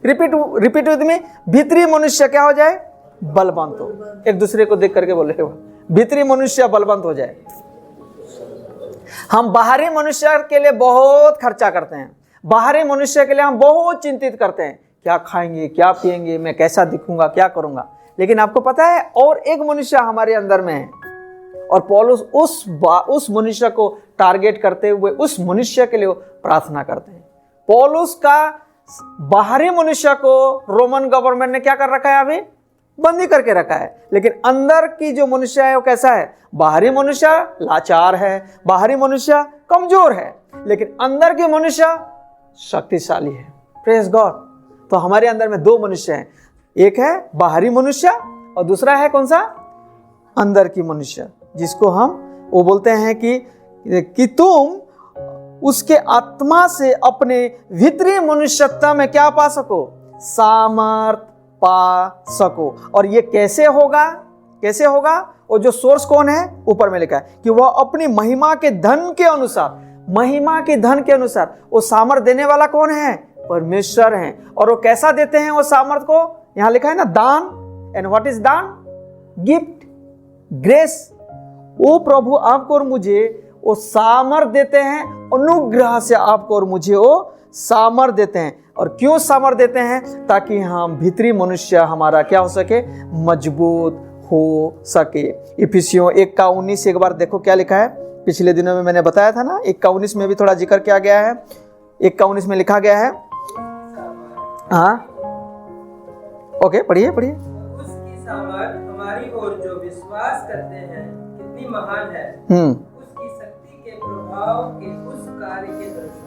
रिपीट विद मी, भीतरी मनुष्य क्या हो जाए, बलवंत हो। एक दूसरे को देख करके बोले भीतरी मनुष्य बलवंत हो जाए। हम बाहरी मनुष्य के लिए बहुत खर्चा करते हैं, बाहरी मनुष्य के लिए हम बहुत चिंतित करते हैं, क्या खाएंगे, क्या पिएंगे, मैं कैसा दिखूंगा, क्या करूंगा। लेकिन आपको पता है और एक मनुष्य हमारे अंदर में है, और पौलुस उस मनुष्य को टारगेट करते हुए उस मनुष्य के लिए प्रार्थना करते हैं। पौलुस का बाहरी मनुष्य को रोमन गवर्नमेंट ने क्या कर रखा है, अभी बंदी करके रखा है, लेकिन अंदर की जो मनुष्य है वो कैसा है? बाहरी मनुष्य लाचार है, बाहरी मनुष्य कमजोर है, लेकिन अंदर के मनुष्य शक्तिशाली है। Praise God. तो हमारे अंदर में दो मनुष्य हैं, एक है बाहरी मनुष्य और दूसरा है कौन सा? अंदर की मनुष्य, जिसको हम वो बोलते हैं कि तुम उसके आत्मा से अपने भीतरी मनुष्यता में क्या पा सको? सामर्थ पा सको। और ये कैसे होगा? कैसे होगा? और जो सोर्स कौन है? ऊपर में लिखा है कि वह अपनी महिमा के धन के अनुसार, महिमा के धन के अनुसार वो सामर्थ देने वाला कौन है? परमेश्वर है। और वो कैसा देते हैं वो सामर्थ को? यहां लिखा है ना, दान। एंड व्हाट इज दान? Gift, grace. वो प्रभु आपको और मुझे वो सामर्थ देते हैं, अनुग्रह से आपको और मुझे वो सामर्थ देते हैं। और क्यों सामर्थ देते हैं? ताकि हम भीतरी मनुष्य हमारा क्या हो सके? मजबूत हो सके। इफिसियों 1:19 एक बार देखो क्या लिखा है। पिछले दिनों में मैंने बताया था ना, 1:19 में भी थोड़ा जिक्र किया गया है। 1:19 में लिखा गया है, हाँ ओके, पढ़िए पढ़िए। उसकी सामर्थ हमारी ओर जो विश्वास करते हैं कितनी महान है, उसकी शक्ति के प्रभाव के उस कार्य के अनुसार।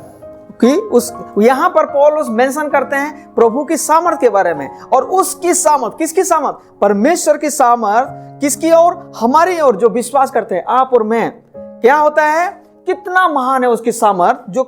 कि उस यहां पर पौलुस मेंशन करते हैं प्रभु की सामर्थ के बारे में। और उसकी सामर्थ, किसकी सामर्थ? परमेश्वर की सामर्थ किसकी ओर? हमारी ओर, जो विश्वास करते हैं, आप और मैं। क्या होता है? कितना महान है उसकी सामर्थ, जो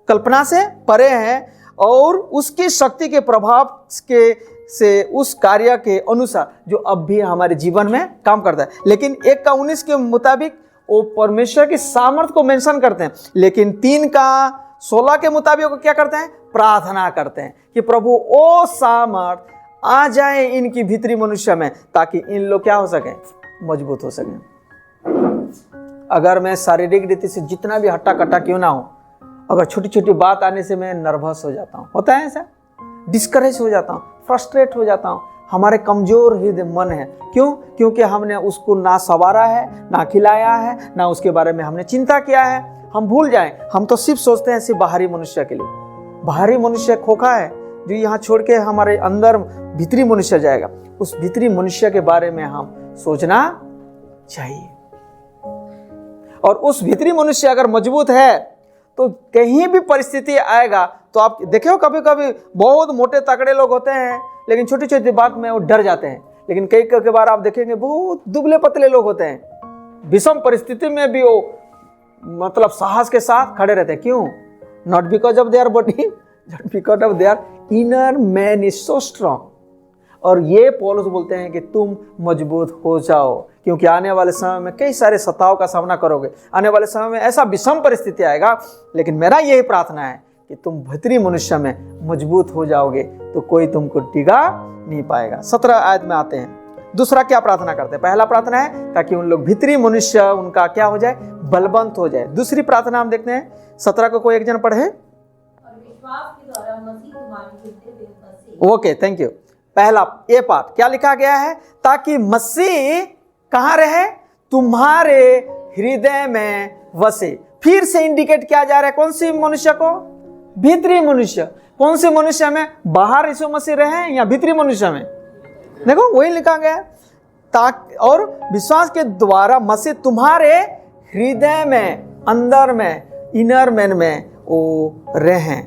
कल्पना से परे है, और उसकी शक्ति के प्रभाव के से उस कार्य के अनुसार जो अब भी हमारे जीवन में काम करता है। लेकिन 1:19 के मुताबिक वो परमेश्वर की सामर्थ को मेंशन करते हैं, लेकिन 3:16 के मुताबिक वो क्या करते हैं? प्रार्थना करते हैं कि प्रभु ओ सामर्थ आ जाए इनकी भीतरी मनुष्य में, ताकि इन लोग क्या हो सके? मजबूत हो सके। अगर मैं शारीरिक रीति से जितना भी हट्टा कट्टा क्यों ना हो, अगर छोटी छोटी बात आने से मैं नर्वस हो जाता हूँ, होता है ऐसा, डिस्करेज हो जाता हूँ, फ्रस्ट्रेट हो जाता हूँ, हमारे कमजोर हृदय मन है। क्यों? क्योंकि हमने उसको ना संवारा है, ना खिलाया है, ना उसके बारे में हमने चिंता किया है। हम भूल जाएं, हम तो सिर्फ सोचते हैं सिर्फ बाहरी मनुष्य के लिए। बाहरी मनुष्य खोखा है जो यहाँ छोड़ के हमारे अंदर भीतरी मनुष्य जाएगा। उस भीतरी मनुष्य के बारे में हम सोचना चाहिए। और उस भीतरी मनुष्य अगर मजबूत है तो कहीं भी परिस्थिति आएगा तो आप देखो, कभी कभी बहुत मोटे तगड़े लोग होते हैं, लेकिन छोटी छोटी बात में वो डर जाते हैं। लेकिन कई कई बार आप देखेंगे बहुत दुबले पतले लोग होते हैं, विषम परिस्थिति में भी वो मतलब साहस के साथ खड़े रहते हैं। क्यों? Not because of their body, because of their inner man is so strong. और ये पौलुस बोलते हैं कि तुम मजबूत हो जाओ, क्योंकि आने वाले समय में कई सारे सताव का सामना करोगे। आने वाले समय में ऐसा विषम परिस्थिति आएगा, लेकिन मेरा यही प्रार्थना है कि तुम भीतरी मनुष्य में मजबूत हो जाओगे तो कोई तुमको टिका नहीं पाएगा। 17 आयत में आते हैं। दूसरा क्या प्रार्थना करते हैं? पहला प्रार्थना है ताकि उन लोग भीतरी मनुष्य उनका क्या हो जाए? बलवंत हो जाए। दूसरी प्रार्थना हम देखते हैं 17 को कोई एक जन पढ़े। और विश्वास के द्वारा मसीह तुम्हारे हृदय में बसे। Okay, thank you. पहला ये पाठ क्या लिखा गया है? ताकि मसीह कहाँ रहे? तुम्हारे हृदय में वसे। फिर से इंडिकेट किया जा रहा है कौन सी मनुष्य को? भीतरी मनुष्य। कौन से मनुष्य में? बाहर यीशु मसीह रहे या भीतरी मनुष्य में? देखो वही लिखा गया है, ताकि और विश्वास के द्वारा मसीह तुम्हारे हृदय में, अंदर में, इनर मैन में वो रहे।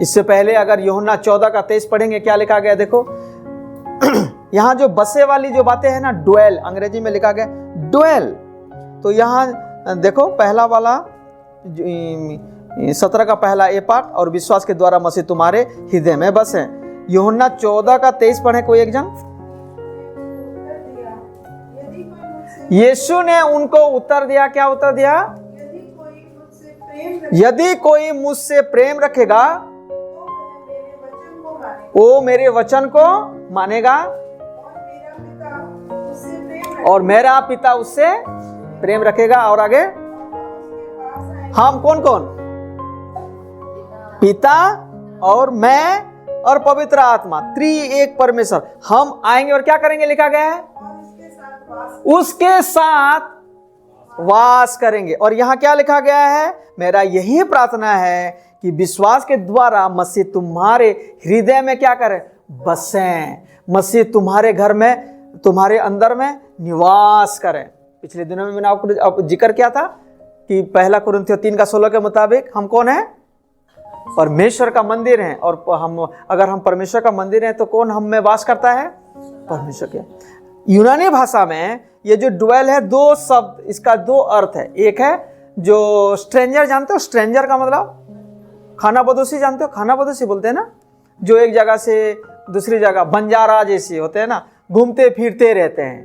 इससे पहले अगर यूहन्ना 14:23 पढ़ेंगे, क्या लिखा गया देखो। यहाँ जो बसे वाली जो बातें हैं ना, ड्वेल, अंग्रेजी में लिखा गया ड्वेल। तो यहाँ देखो पहला वाला 17 का पहला ए पाठ, और विश्वास के द्वारा मसीह तुम्हारे हृदय में बसे। यूहन्ना 14:23 पढ़े कोई एक जन। यीशु ने उनको उत्तर दिया, क्या उत्तर दिया? यदि कोई मुझसे प्रेम रखेगा वो मेरे वचन को मानेगा और मेरा पिता उससे प्रेम रखेगा। और आगे हम कौन कौन? पिता और मैं और पवित्र आत्मा, एक परमेश्वर। हम आएंगे और क्या करेंगे? लिखा गया है उसके साथ वास करेंगे। और यहां क्या लिखा गया है? मेरा यही प्रार्थना है कि विश्वास के द्वारा मसीह तुम्हारे हृदय में क्या करे? बसें। मसीह तुम्हारे घर में, तुम्हारे अंदर में निवास करें। पिछले दिनों में मैंने आपको जिक्र किया था कि 1 कुरिन्थियों 3:16 के मुताबिक हम कौन है? परमेश्वर का मंदिर है। और अगर हम परमेश्वर का मंदिर हैं तो कौन हम में वास करता है? परमेश्वर के। यूनानी भाषा में ये जो ड्वेल है, दो शब्द, इसका दो अर्थ है। एक है जो स्ट्रेंजर, जानते हो स्ट्रेंजर का मतलब? खाना बदोशी जानते हो? खाना बदोशी बोलते हैं ना, जो एक जगह से दूसरी जगह, बंजारा जैसे होते हैं ना, घूमते फिरते रहते हैं,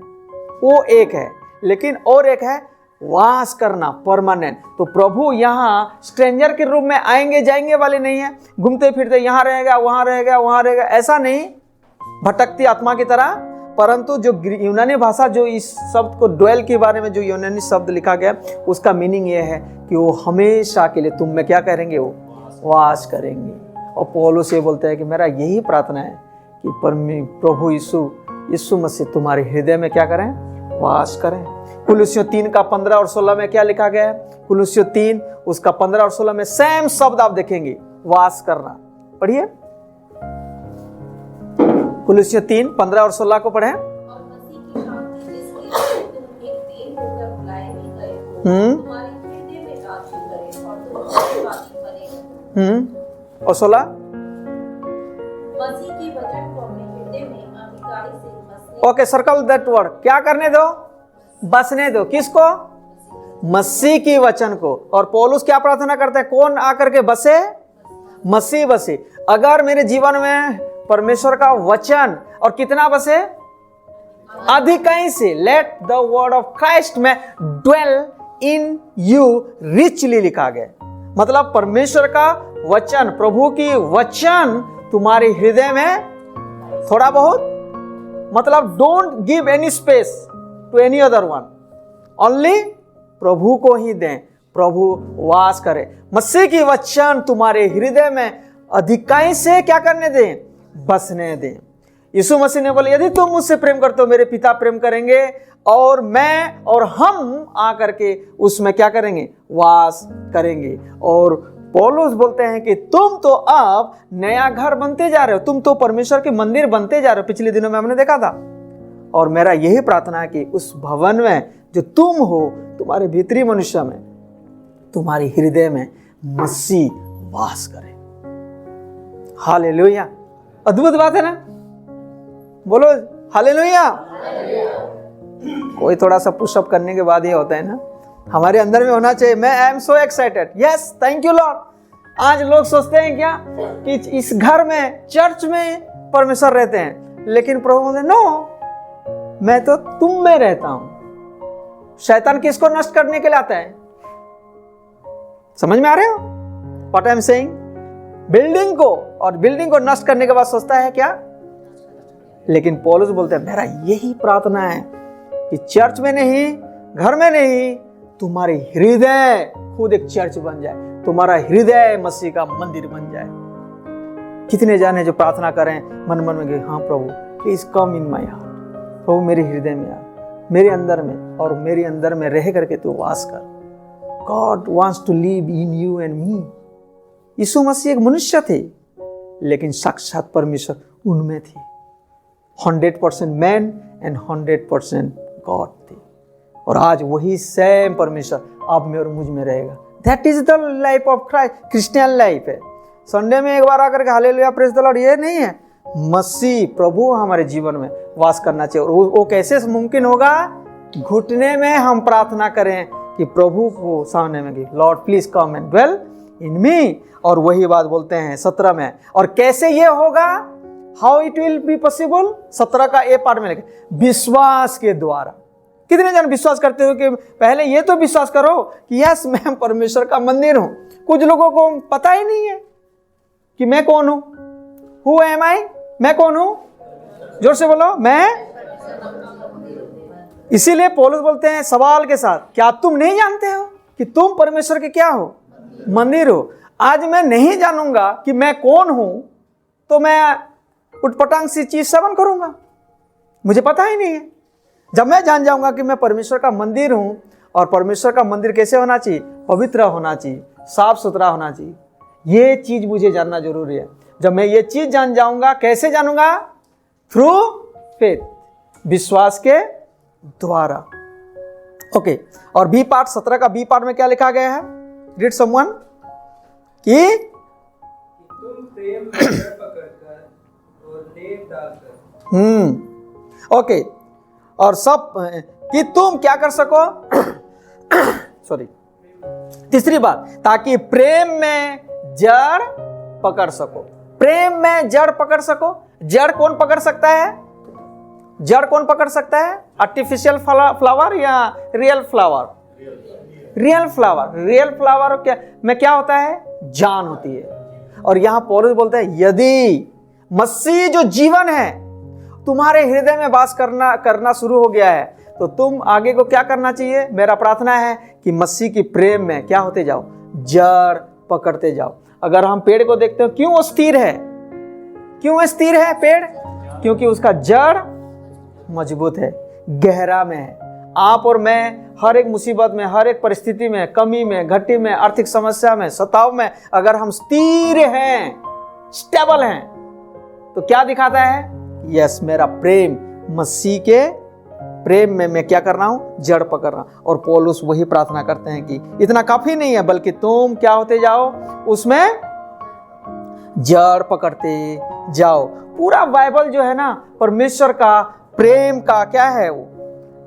वो एक है। लेकिन और एक है वास करना, परमानेंट। तो प्रभु यहाँ स्ट्रेंजर के रूप में आएंगे जाएंगे वाले नहीं है, घूमते फिरते यहाँ रहेगा वहाँ रहेगा वहाँ रहेगा, ऐसा नहीं भटकती आत्मा की तरह। परंतु जो यूनानी भाषा, जो इस शब्द को ड्वेल के बारे में जो यूनानी शब्द लिखा गया, उसका मीनिंग ये है कि वो हमेशा के लिए तुम में क्या करेंगे? वो वास करेंगे। और पौलुस ये बोलते हैं कि मेरा यही प्रार्थना है कि प्रभु यीशु मसीह तुम्हारे हृदय में क्या करें? वास करें। कुलुस्सियों 3:15 और 16 में क्या लिखा गया है? कुलुस्सियों 3 उसका 15 और 16 में सेम शब्द आप देखेंगे, वास करना। पढ़िए कुलुस्सियों 3:15 और 16 को पढ़ें। और मसीह की शांति जिसके लिए तुम एक देर होकर बुलाए भी गए हो, तुम्हारे हृदय में राज्य करे और तुम सत्यवादी बने। और 16 मसीह के वचन को अपने हृदय में अधिकारी से बसने। Okay, circle that word. क्या करने दो? बसने दो। किसको? मसीह की वचन को। और पौलुस क्या प्रार्थना करते हैं? कौन आकर के बसे? मसीह बसे। अगर मेरे जीवन में परमेश्वर का वचन और कितना बसे? अधिकाई से। Let the word of Christ में ड्वेल इन यू रिचली लिखा गया। मतलब परमेश्वर का वचन, प्रभु की वचन तुम्हारे हृदय में थोड़ा बहुत, मतलब don't give any space to any other one, only प्रभु को ही दें, प्रभु वास करे। मसीह की वचन तुम्हारे हृदय में अधिकाई से क्या करने दें? बसने दें। यीशु मसीह ने बोले यदि तुम मुझसे प्रेम करते हो, मेरे पिता प्रेम करेंगे और मैं और हम आकर के उसमें क्या करेंगे? वास करेंगे। और पौलुस बोलते हैं कि तुम तो अब नया घर बनते जा रहे हो, तुम तो परमेश्वर के मंदिर बनते जा रहे हो। पिछले दिनों में हमने देखा था। और मेरा यही प्रार्थना है कि उस भवन में जो तुम हो, तुम्हारे भीतरी मनुष्य में, तुम्हारे हृदय में मसीह वास करे। हालेलुया। अद्भुत बात है ना? बोलो हालेलुया। कोई थोड़ा सा पुशअप करने के बाद ये होता है ना, हमारे अंदर में होना चाहिए, मैं I am so excited, yes thank you Lord. आज लोग सोचते हैं क्या कि इस घर में, चर्च में परमेश्वर रहते हैं, लेकिन प्रभु बोलते नो, मैं तो तुम में रहता हूं। शैतान किसको नष्ट करने के लिए आता है? समझ में आ रहे हो what I am saying? Building को, और बिल्डिंग को नष्ट करने के बाद सोचता है क्या? लेकिन पौलुस बोलते हैं मेरा यही प्रार्थना है कि चर्च में नहीं, घर में नहीं, तुम्हारे हृदय खुद एक चर्च बन जाए, तुम्हारा हृदय मसीह का मंदिर बन जाए। कितने जाने जो प्रार्थना करें मन मन में कि हाँ प्रभु please come in my heart, प्रभु मेरे हृदय में आ, मेरे अंदर में, और मेरे अंदर में रह करके तू वास कर। God wants to live in you and me. यीशु मसीह एक मनुष्य थे, लेकिन साक्षात परमेश्वर उनमें थे। 100% मैन एंड 100% गॉड थे। और आज वही सेम परमेश्वर आप में और मुझ में रहेगा। That is the life of Christ. Christian life है। संडे में एक बार आकर के हालेलुया प्रेज द लॉर्ड ये नहीं है। मसीह प्रभु हमारे जीवन में वास करना चाहिए। और वो कैसे मुमकिन होगा? घुटने में हम प्रार्थना करें कि प्रभु को सामने में कि lord please come and dwell in me. और वही बात बोलते हैं 17 में। और कैसे ये होगा? How it will be possible? 17 का ए पार्ट में लिखे विश्वास के द्वारा। कितने जन विश्वास करते हो कि पहले ये तो विश्वास करो कि यस मैं परमेश्वर का मंदिर हूं। कुछ लोगों को पता ही नहीं है कि मैं कौन हूं। हु एम आई? मैं कौन हूं? जोर से बोलो, मैं इसीलिए पौलुस बोलते हैं सवाल के साथ, क्या तुम नहीं जानते हो कि तुम परमेश्वर के क्या हो? मंदिर हो। आज मैं नहीं जानूंगा कि मैं कौन हूं तो मैं उटपटांग सी चीज सेवन करूंगा, मुझे पता ही नहीं है। जब मैं जान जाऊंगा कि मैं परमेश्वर का मंदिर हूं, और परमेश्वर का मंदिर कैसे होना चाहिए? पवित्र होना चाहिए, साफ सुथरा होना चाहिए। ये चीज मुझे जानना जरूरी है। जब मैं ये चीज जान जाऊंगा, कैसे जानूंगा? थ्रू फेथ, विश्वास के द्वारा। ओके, और बी पार्ट 17 का बी पार्ट में क्या लिखा गया है? रीड समवन कि तुम प्रेम में जड़ पकड़कर और नेव डालकर। ओके, और सब कि तुम क्या कर सको? सॉरी, तीसरी बात, ताकि प्रेम में जड़ पकड़ सको। प्रेम में जड़ पकड़ सको। जड़ कौन पकड़ सकता है? जड़ कौन पकड़ सकता है? आर्टिफिशियल फ्लावर या real flower? Real flower. Real flower क्या में क्या होता है? जान होती है। और यहां पौलुस बोलता है, यदि मसीह जो जीवन है तुम्हारे हृदय में वास करना शुरू हो गया है, तो तुम आगे को क्या करना चाहिए? मेरा प्रार्थना है कि मसीह की प्रेम में क्या होते जाओ? जड़ पकड़ते जाओ। अगर हम पेड़ को देखते हो, क्यों वो स्थिर है? क्यों स्थिर है पेड़? क्योंकि उसका जड़ मजबूत है, गहरा में है। आप और मैं हर एक मुसीबत में, हर एक परिस्थिति में, कमी में, घटी में, आर्थिक समस्या में, सताव में, अगर हम स्थिर हैं, स्टेबल हैं, तो क्या दिखाता है? यस, मेरा प्रेम, मसीह के प्रेम में मैं क्या कर रहा हूं? जड़ पकड़ रहा हूं। और पौलुस वही प्रार्थना करते हैं कि इतना काफी नहीं है, बल्कि तुम क्या होते जाओ? उसमें जड़ पकड़ते जाओ। पूरा बाइबल जो है ना, परमेश्वर का प्रेम का क्या है? वो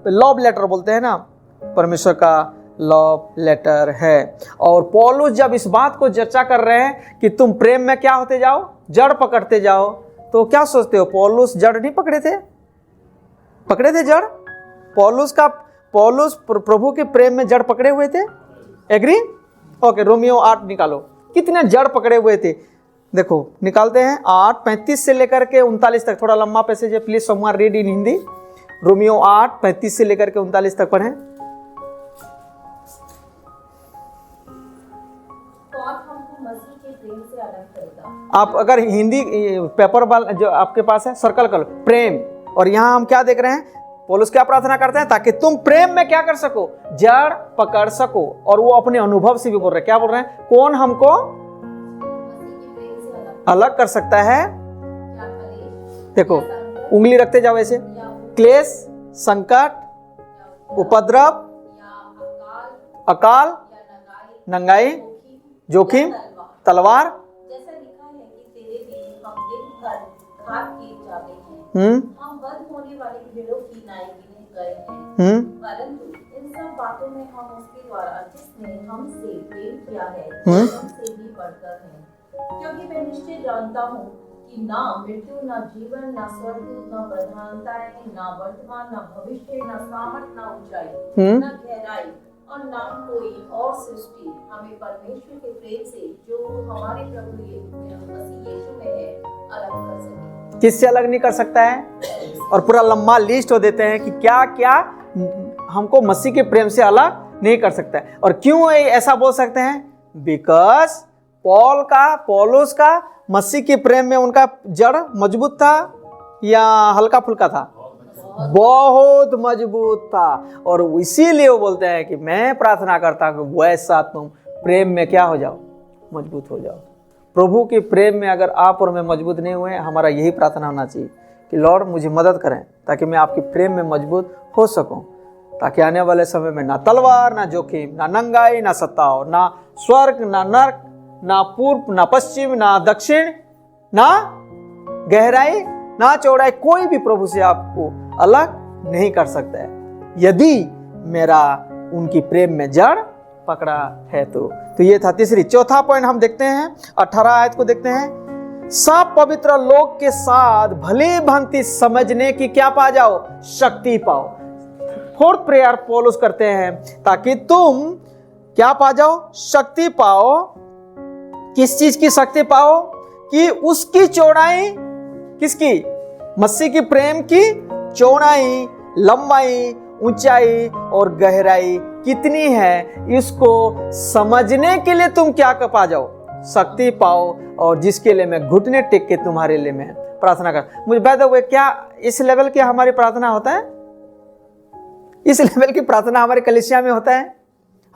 लव लेटर बोलते हैं ना, परमेश्वर का लव लेटर है। और पौलुस जब इस बात को चर्चा कर रहे हैं कि तुम प्रेम में क्या होते जाओ? जड़ पकड़ते जाओ, तो क्या सोचते हो? पौलुस जड़ नहीं पकड़े थे? पकड़े थे जड़? पौलुस प्रभु के प्रेम में जड़ पकड़े हुए थे। एग्री? ओके, रोमियो 8 निकालो, कितने जड़ पकड़े हुए थे? देखो निकालते हैं। 8:35 से लेकर के 39 तक, थोड़ा लंबा पैसेज है, please someone read in Hindi. Romeo 8:35 से लेकर के 39 तक पढ़ें। आप अगर हिंदी पेपर वाला जो आपके पास है, सर्कल कर लो, प्रेम। और यहां हम क्या देख रहे हैं? पौलुस क्या प्रार्थना करते हैं? ताकि तुम प्रेम में क्या कर सको? जड़ पकड़ सको। और वो अपने अनुभव से भी बोल रहे हैं। क्या बोल रहे हैं? कौन हमको अलग कर सकता है? देखो, उंगली रखते जाओ ऐसे। क्लेश, संकट, उपद्रव, अकाल, नंगाई, जोखिम, तलवार। जैसा लिखा है कि तेरे लिए हम दिन भर घात किए जाते हैं, हम बद होने वाले भेड़ों की नाई गिने गए हैं। परंतु इन सब बातों में हम उसके द्वारा जिसने हमसे प्रेम किया है, हमसे भी बढ़कर है। क्योंकि मैं निश्चय जानता हूँ कि ना मृत्यु, ना जीवन, ना स्वर्ग, ना प्रधानताएं, ना वर्तमान, ना भविष्य, ना सामर्थ, ना ऊंचाई, ना गहराई और ना कोई और सृष्टि हमें परमेश्वर के प्रेम से जो हमारे प्रभु मसीह यीशु में है अलग कर सके। किससे अलग नहीं कर सकता है? और पूरा लंबा लिस्ट हो देते हैं कि क्या क्या हमको मसीह के प्रेम से अलग नहीं कर सकता है। और क्यों ऐसा बोल सकते हैं? बिकॉज पौलुस का मसीह के प्रेम में उनका जड़ मजबूत था या हल्का फुल्का था? बहुत मजबूत था। और इसीलिए वो बोलते हैं कि मैं प्रार्थना करता हूं कि वैसा तुम प्रेम में क्या हो जाओ? मजबूत हो जाओ। प्रभु के प्रेम में अगर आप और मैं मजबूत नहीं हुए, हमारा यही प्रार्थना होना चाहिए कि लॉर्ड मुझे मदद करें ताकि मैं आपके प्रेम में मजबूत हो सकूं, ताकि आने वाले समय में ना तलवार, ना जोखिम, ना नंगाई, ना सताव, ना स्वर्ग, ना नर्क, ना पूर्व, ना पश्चिम, ना दक्षिण, ना गहराई, ना चौड़ाई, कोई भी प्रभु से आपको अलग नहीं कर सकता है, यदि मेरा उनकी प्रेम में जड़ पकड़ा है तो ये था तीसरी। चौथा पॉइंट हम देखते हैं, 18 आयत को देखते हैं। सब पवित्र लोग के साथ भली भांति समझने की क्या पा जाओ? शक्ति पाओ। फोर्थ प्रेयर पौलुस करते हैं ताकि तुम क्या पा जाओ? शक्ति पाओ। किस चीज की शक्ति पाओ? कि उसकी चौड़ाई, किसकी? मसीह की प्रेम की चौड़ाई, लंबाई ऊंचाई और गहराई कितनी है, इसको समझने के लिए तुम क्या कर पा जाओ, शक्ति पाओ, और जिसके लिए मैं घुटने टेक के तुम्हारे लिए मैं प्रार्थना कर। मुझे बाय द वे, क्या इस लेवल की हमारी प्रार्थना होता है? इस लेवल की प्रार्थना हमारे कलीसिया में होता है?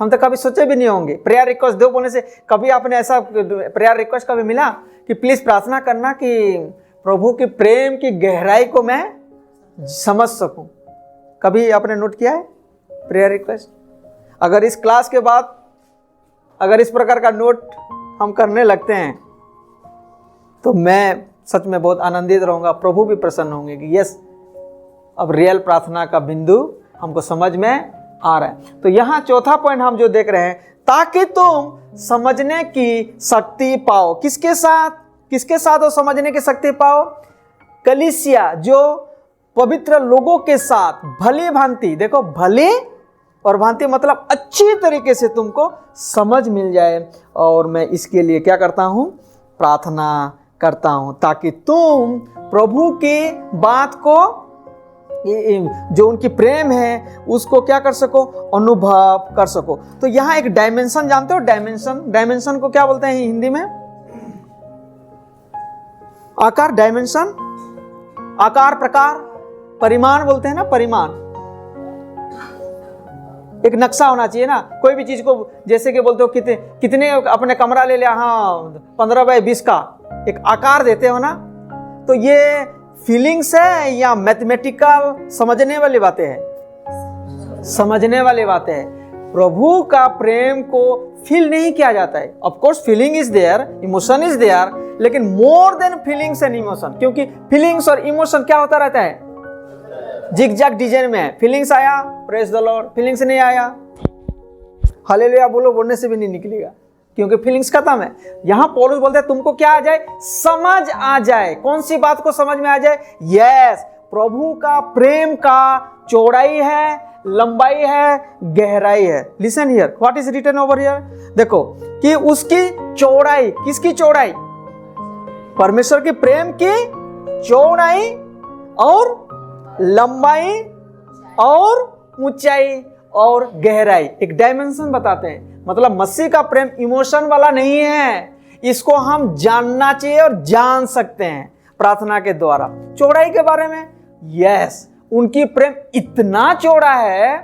हम तो कभी सोचे भी नहीं होंगे। प्रेयर रिक्वेस्ट दो बोलने से कभी आपने ऐसा प्रेयर रिक्वेस्ट कभी मिला कि प्लीज प्रार्थना करना कि प्रभु के प्रेम की गहराई को मैं समझ सकूं? कभी आपने नोट किया है प्रेयर रिक्वेस्ट? अगर इस क्लास के बाद अगर इस प्रकार का नोट हम करने लगते हैं तो मैं सच में बहुत आनंदित रहूंगा, प्रभु भी प्रसन्न होंगे कि यस, अब रियल प्रार्थना का बिंदु हमको समझ में आ रहा है। तो यहाँ चौथा पॉइंट हम जो देख रहे हैं, ताकि तुम समझने की शक्ति पाओ। किसके साथ वो समझने की शक्ति पाओ? कलीसिया, जो पवित्र लोगों के साथ भली भांति, देखो भली और भांति मतलब अच्छी तरीके से तुमको समझ मिल जाए। और मैं इसके लिए क्या करता हूं? प्रार्थना करता हूं, ताकि तुम प्रभु की बात को, जो उनकी प्रेम है उसको क्या कर सको, अनुभव कर सको। तो यहाँ एक डायमेंशन जानते हो? डायमेंशन को क्या बोलते हैं हिंदी में? आकार, डायमेंशन, आकार, प्रकार, परिमाण बोलते हैं ना, परिमाण। एक नक्शा होना चाहिए ना कोई भी चीज को, जैसे कि बोलते हो कितने अपने कमरा ले लिया, हाँ 15 बाय 20 का एक आकार देते हो ना, तो ये फीलिंग्स है या मैथमेटिकल समझने वाली बातें हैं? समझने वाली बातें हैं। प्रभु का प्रेम को फील नहीं किया जाता है। Of course feeling is there, emotion is there, लेकिन more than feelings and emotion, क्योंकि फीलिंग्स और इमोशन क्या होता रहता है? जिग जैग डिजाइन में। फीलिंग्स आया, प्रेज द लॉर्ड, फीलिंग्स नहीं आया, हालेलुया बोलो, बोलने से भी नहीं निकलेगा, क्योंकि फीलिंग्स खत्म है। यहां पौलुस बोलते हैं तुमको क्या आ जाए? समझ आ जाए। कौन सी बात को समझ में आ जाए? यस, प्रभु का प्रेम का चौड़ाई है, लंबाई है, गहराई है। Listen here, what is written over here? देखो कि उसकी चौड़ाई, किसकी चौड़ाई? परमेश्वर के प्रेम की चौड़ाई और लंबाई और ऊंचाई और गहराई, एक डायमेंशन बताते हैं। मतलब मसीह का प्रेम इमोशन वाला नहीं है, इसको हम जानना चाहिए और जान सकते हैं प्रार्थना के द्वारा। चौड़ाई के बारे में, यस, उनकी प्रेम इतना चौड़ा है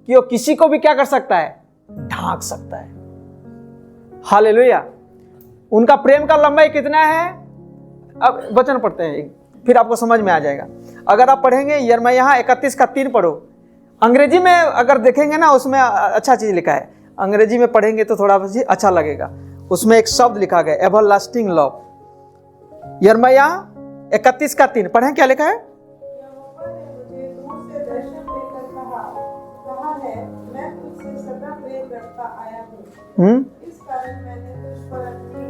कि वो किसी को भी क्या कर सकता है? ढांक सकता है। हालेलुया। उनका प्रेम का लंबाई कितना है? अब वचन पढ़ते हैं फिर आपको समझ में आ जाएगा। अगर आप पढ़ेंगे यिर्मयाह 31 का 3 पढ़ो। अंग्रेजी में अगर देखेंगे ना, उसमें अच्छा चीज लिखा है। अंग्रेजी में पढ़ेंगे तो थोड़ा अच्छा लगेगा। उसमें एक शब्द लिखा गया, एवरलास्टिंग लव। यिर्मयाह 31 का 3 पढ़ें, क्या लिखा है? यहोवा ने मुझे दूर से दर्शन देकर कहा है, मैं तुझसे सदा प्रेम रखता आया हूँ। इस कारण मैंने तुझ पर अपनी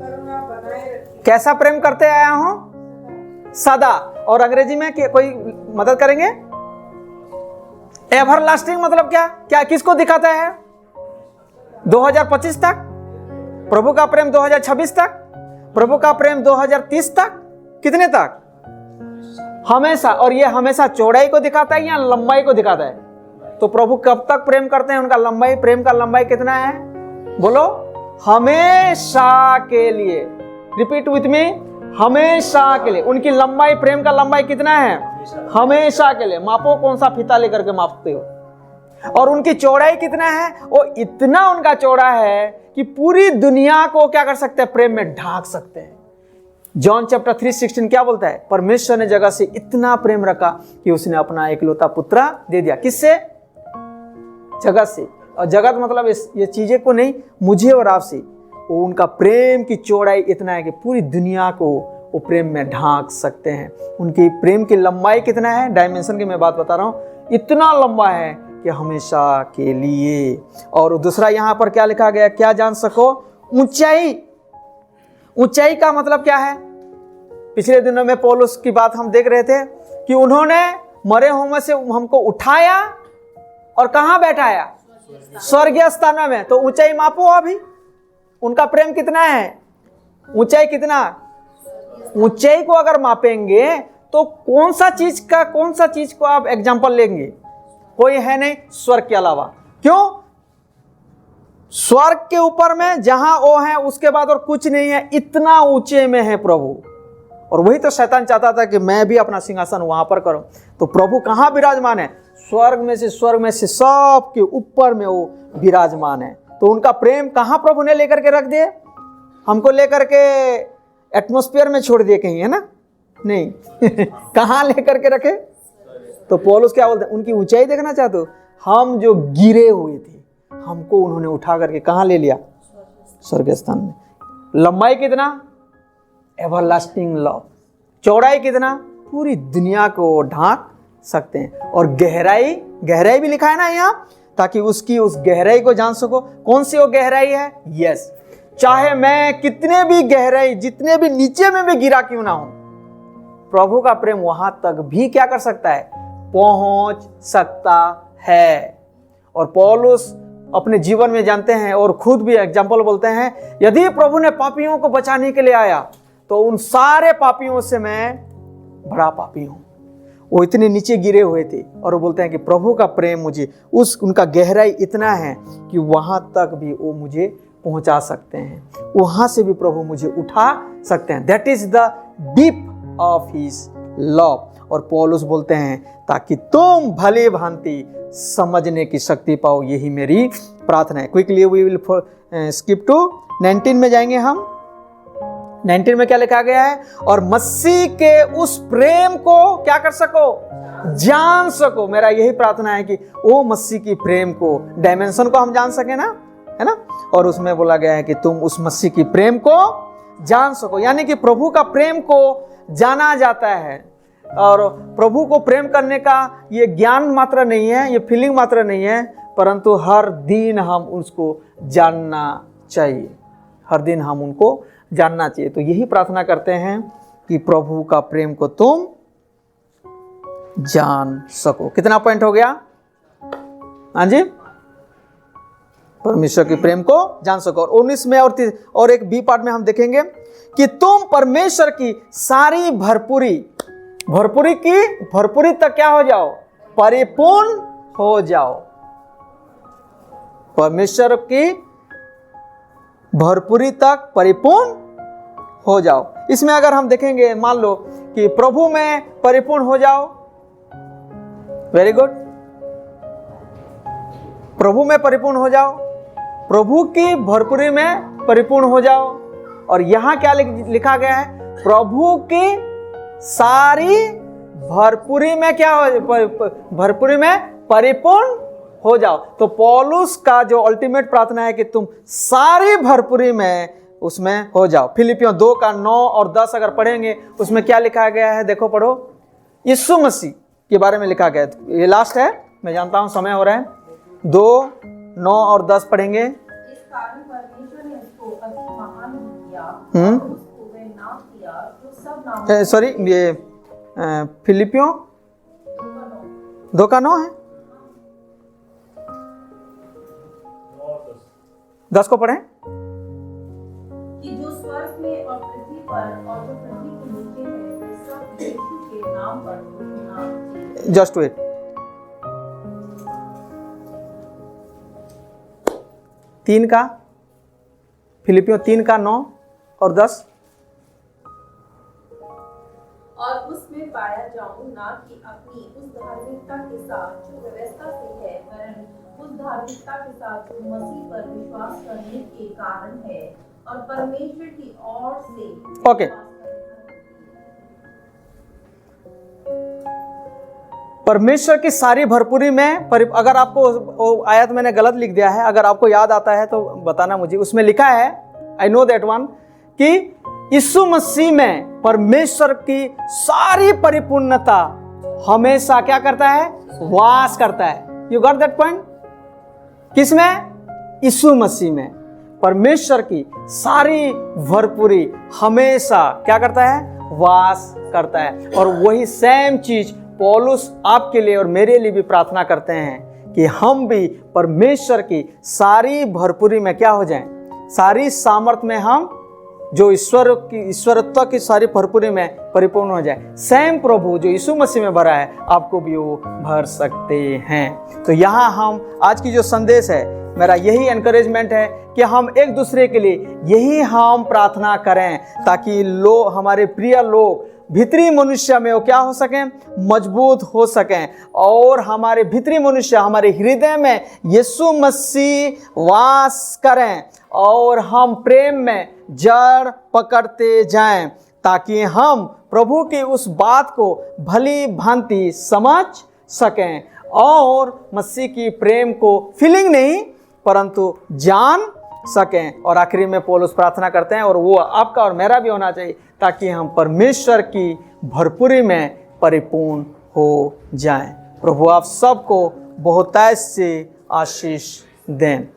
करुणा बनाए रखी। कैसा प्रेम करते आया हूँ? सदा। और अंग्रेजी में कोई मदद करेंगे? एवरलास्टिंग मतलब क्या? क्या किसको दिखाता है? 2025 तक प्रभु का प्रेम, 2026 तक प्रभु का प्रेम, 2030 तक, कितने तक? हमेशा। और ये हमेशा चौड़ाई को दिखाता है या लंबाई को दिखाता है? तो प्रभु कब तक प्रेम करते हैं? उनका लंबाई, प्रेम का लंबाई कितना है? बोलो, हमेशा के लिए। रिपीट विथ मी, हमेशा के लिए। उनकी लंबाई, प्रेम का लंबाई कितना है? हमेशा के लिए। मापो, कौन सा फीता लेकर के मापते हो? और उनकी चौड़ाई कितना है? वो इतना उनका चौड़ा है कि पूरी दुनिया को क्या कर सकते हैं? प्रेम में ढांक सकते हैं। जॉन चैप्टर 3:16 क्या बोलता है? परमेश्वर ने जगत से इतना प्रेम रखा कि उसने अपना एकलौता पुत्र दे दिया। किससे? जगत से। और जगत मतलब ये चीजें को नहीं, मुझे और आपसे। वो उनका प्रेम की चौड़ाई इतना है कि पूरी दुनिया को वो प्रेम में ढांक सकते हैं। उनकी प्रेम की लंबाई कितना है? डायमेंशन की मैं बात बता रहा हूं, इतना लंबा है कि हमेशा के लिए। और दूसरा यहां पर क्या लिखा गया, क्या जान सको? ऊंचाई। ऊंचाई का मतलब क्या है? पिछले दिनों में पौलुस की बात हम देख रहे थे कि उन्होंने मरे हुए में से हमको उठाया और कहां बैठाया? स्वर्गीय स्थान में। तो ऊंचाई मापो अभी, उनका प्रेम कितना है? ऊंचाई कितना? ऊंचाई को अगर मापेंगे तो कौन सा चीज को आप एग्जांपल लेंगे? कोई है नहीं स्वर्ग के अलावा। क्यों? स्वर्ग के ऊपर में जहां वो है उसके बाद और कुछ नहीं है, इतना ऊंचे में है प्रभु। और वही तो शैतान चाहता था कि मैं भी अपना सिंहासन वहां पर करूं। तो प्रभु कहां विराजमान है? स्वर्ग में से सब के ऊपर में वो विराजमान है। तो उनका प्रेम कहां प्रभु ने लेकर के रख दिए? हमको लेकर के एटमॉस्फेयर में छोड़ दिए कहीं, है ना? नहीं कहां लेकर के रखे? तो पौलुस क्या बोलते हैं? उनकी ऊंचाई देखना चाहते हो? हम जो गिरे हुए थे हमको उन्होंने उठा करके कहां ले लिया? स्वर्ग स्थान में। लंबाई कितना? Everlasting love. चौड़ाई कितना? पूरी दुनिया को ढांक सकते हैं। और गहराई, गहराई भी लिखा है ना यहाँ, ताकि उसकी उस गहराई को जान सको। कौन सी वो गहराई है? यस, चाहे मैं कितने भी गहराई, जितने भी नीचे में भी गिरा क्यों ना हूं, प्रभु का प्रेम वहां तक भी क्या कर सकता है? पहुंच सकता है। और पौलुस अपने जीवन में जानते हैं और खुद भी एग्जाम्पल बोलते हैं, यदि प्रभु ने पापियों को बचाने के लिए आया तो उन सारे पापियों से मैं बड़ा पापी हूं। वो इतने नीचे गिरे हुए थे और वो बोलते हैं कि प्रभु का प्रेम मुझे, उनका गहराई इतना है कि वहां तक भी वो मुझे पहुंचा सकते हैं, वहां से भी प्रभु मुझे उठा सकते हैं। That is the deep of his love. और पौलुस बोलते हैं ताकि तुम भले भांति समझने की शक्ति पाओ, यही मेरी प्रार्थना है। Quickly we will skip to 19 में जाएंगे हम। 19 में क्या लिखा गया है? और मसीह के उस प्रेम को क्या कर सको? जान सको। मेरा यही प्रार्थना है कि वो मसीह की प्रेम को, डायमेंशन को हम जान सके ना, है ना? और उसमें बोला गया है कि तुम उस मसीह की प्रेम को जान सको, यानी कि प्रभु का प्रेम को जाना जाता है। और प्रभु को प्रेम करने का ये ज्ञान मात्र नहीं है, ये फीलिंग मात्र नहीं है, परंतु हर दिन हम उसको जानना चाहिए। हर दिन हम उनको जानना चाहिए। तो यही प्रार्थना करते हैं कि प्रभु का प्रेम को तुम जान सको। कितना पॉइंट हो गया? हाँ जी, परमेश्वर के प्रेम को जान सको। और 19 में और एक बी पार्ट में हम देखेंगे कि तुम परमेश्वर की सारी भरपूरी तक क्या हो जाओ? परिपूर्ण हो जाओ। परमेश्वर की भरपूरी तक परिपूर्ण हो जाओ। इसमें अगर हम देखेंगे, मान लो कि प्रभु में परिपूर्ण हो जाओ, वेरी गुड, प्रभु में परिपूर्ण हो जाओ, प्रभु की भरपूरी में परिपूर्ण हो जाओ। और यहां क्या लिखा गया है? प्रभु की सारी भरपूरी में क्या हो? भरपूरी में परिपूर्ण हो जाओ। तो पौलुस का जो अल्टीमेट प्रार्थना है कि तुम सारी भरपूरी में उसमें हो जाओ। फिलिपियों 2 का 9 और 10 अगर पढ़ेंगे, उसमें क्या लिखा गया है? देखो, पढ़ो। यीशु मसीह के बारे में लिखा गया है। ये लास्ट है, मैं जानता हूं समय हो रहा है। 2, 9 और 10 पढ़ेंगे। इस कारण परमेश्वर ने उसको अति महान किया और उसको वह नाम दिया जो सब नामों सॉरी, ये फिलिपियों 2 का 9 है। 10 को पढ़ें। कि जो स्वर्ग में और पृथ्वी पर और जो पृथ्वी के नीचे है, वे सब यीशु के नाम पर नाम। Just wait. 3 का, फिलिपियों 3 का 9 और 10। और उसमें पाया जाऊं ना कि अपनी उस धार्मिकता के साथ जो व्यवस्था से है, वरन उस धार्मिकता के साथ जो मसीह पर विश्वास करने के कारण है और परमेश्वर की ओर से। ओके, परमेश्वर की सारी भरपूरी में अगर आपको आयत मैंने गलत लिख दिया है, अगर आपको याद आता है तो बताना मुझे। उसमें लिखा है, आई नो दैट वन, कि यीशु मसीह में परमेश्वर की सारी परिपूर्णता हमेशा क्या करता है? वास करता है। You got that point? किसमें? यीशु मसीह में परमेश्वर की सारी भरपूरी हमेशा क्या करता है? वास करता है। और वही सेम चीज पौलुस आपके लिए और मेरे लिए भी प्रार्थना करते हैं कि हम भी परमेश्वर की सारी भरपूरी में क्या हो जाएं? सारी सामर्थ में हम जो ईश्वरत्व की सारी भरपूरी में परिपूर्ण हो जाए। स्वयं प्रभु जो यीशु मसीह में भरा है आपको भी वो भर सकते हैं। तो यहाँ हम आज की जो संदेश है, मेरा यही एनकरेजमेंट है कि हम एक दूसरे के लिए यही हम प्रार्थना करें, ताकि हमारे प्रिय लोग भीतरी मनुष्य में वो क्या हो सकें, मजबूत हो सकें, और हमारे भीतरी मनुष्य, हमारे हृदय में यीशु मसीह वास करें, और हम प्रेम में जड़ पकड़ते जाएं, ताकि हम प्रभु की उस बात को भली भांति समझ सकें और मसीह की प्रेम को फीलिंग नहीं परंतु जान सकें। और आखिरी में पौलुस प्रार्थना करते हैं, और वो आपका और मेरा भी होना चाहिए, ताकि हम परमेश्वर की भरपूरी में परिपूर्ण हो जाएं। प्रभु आप सबको बहुतायत से आशीष दें।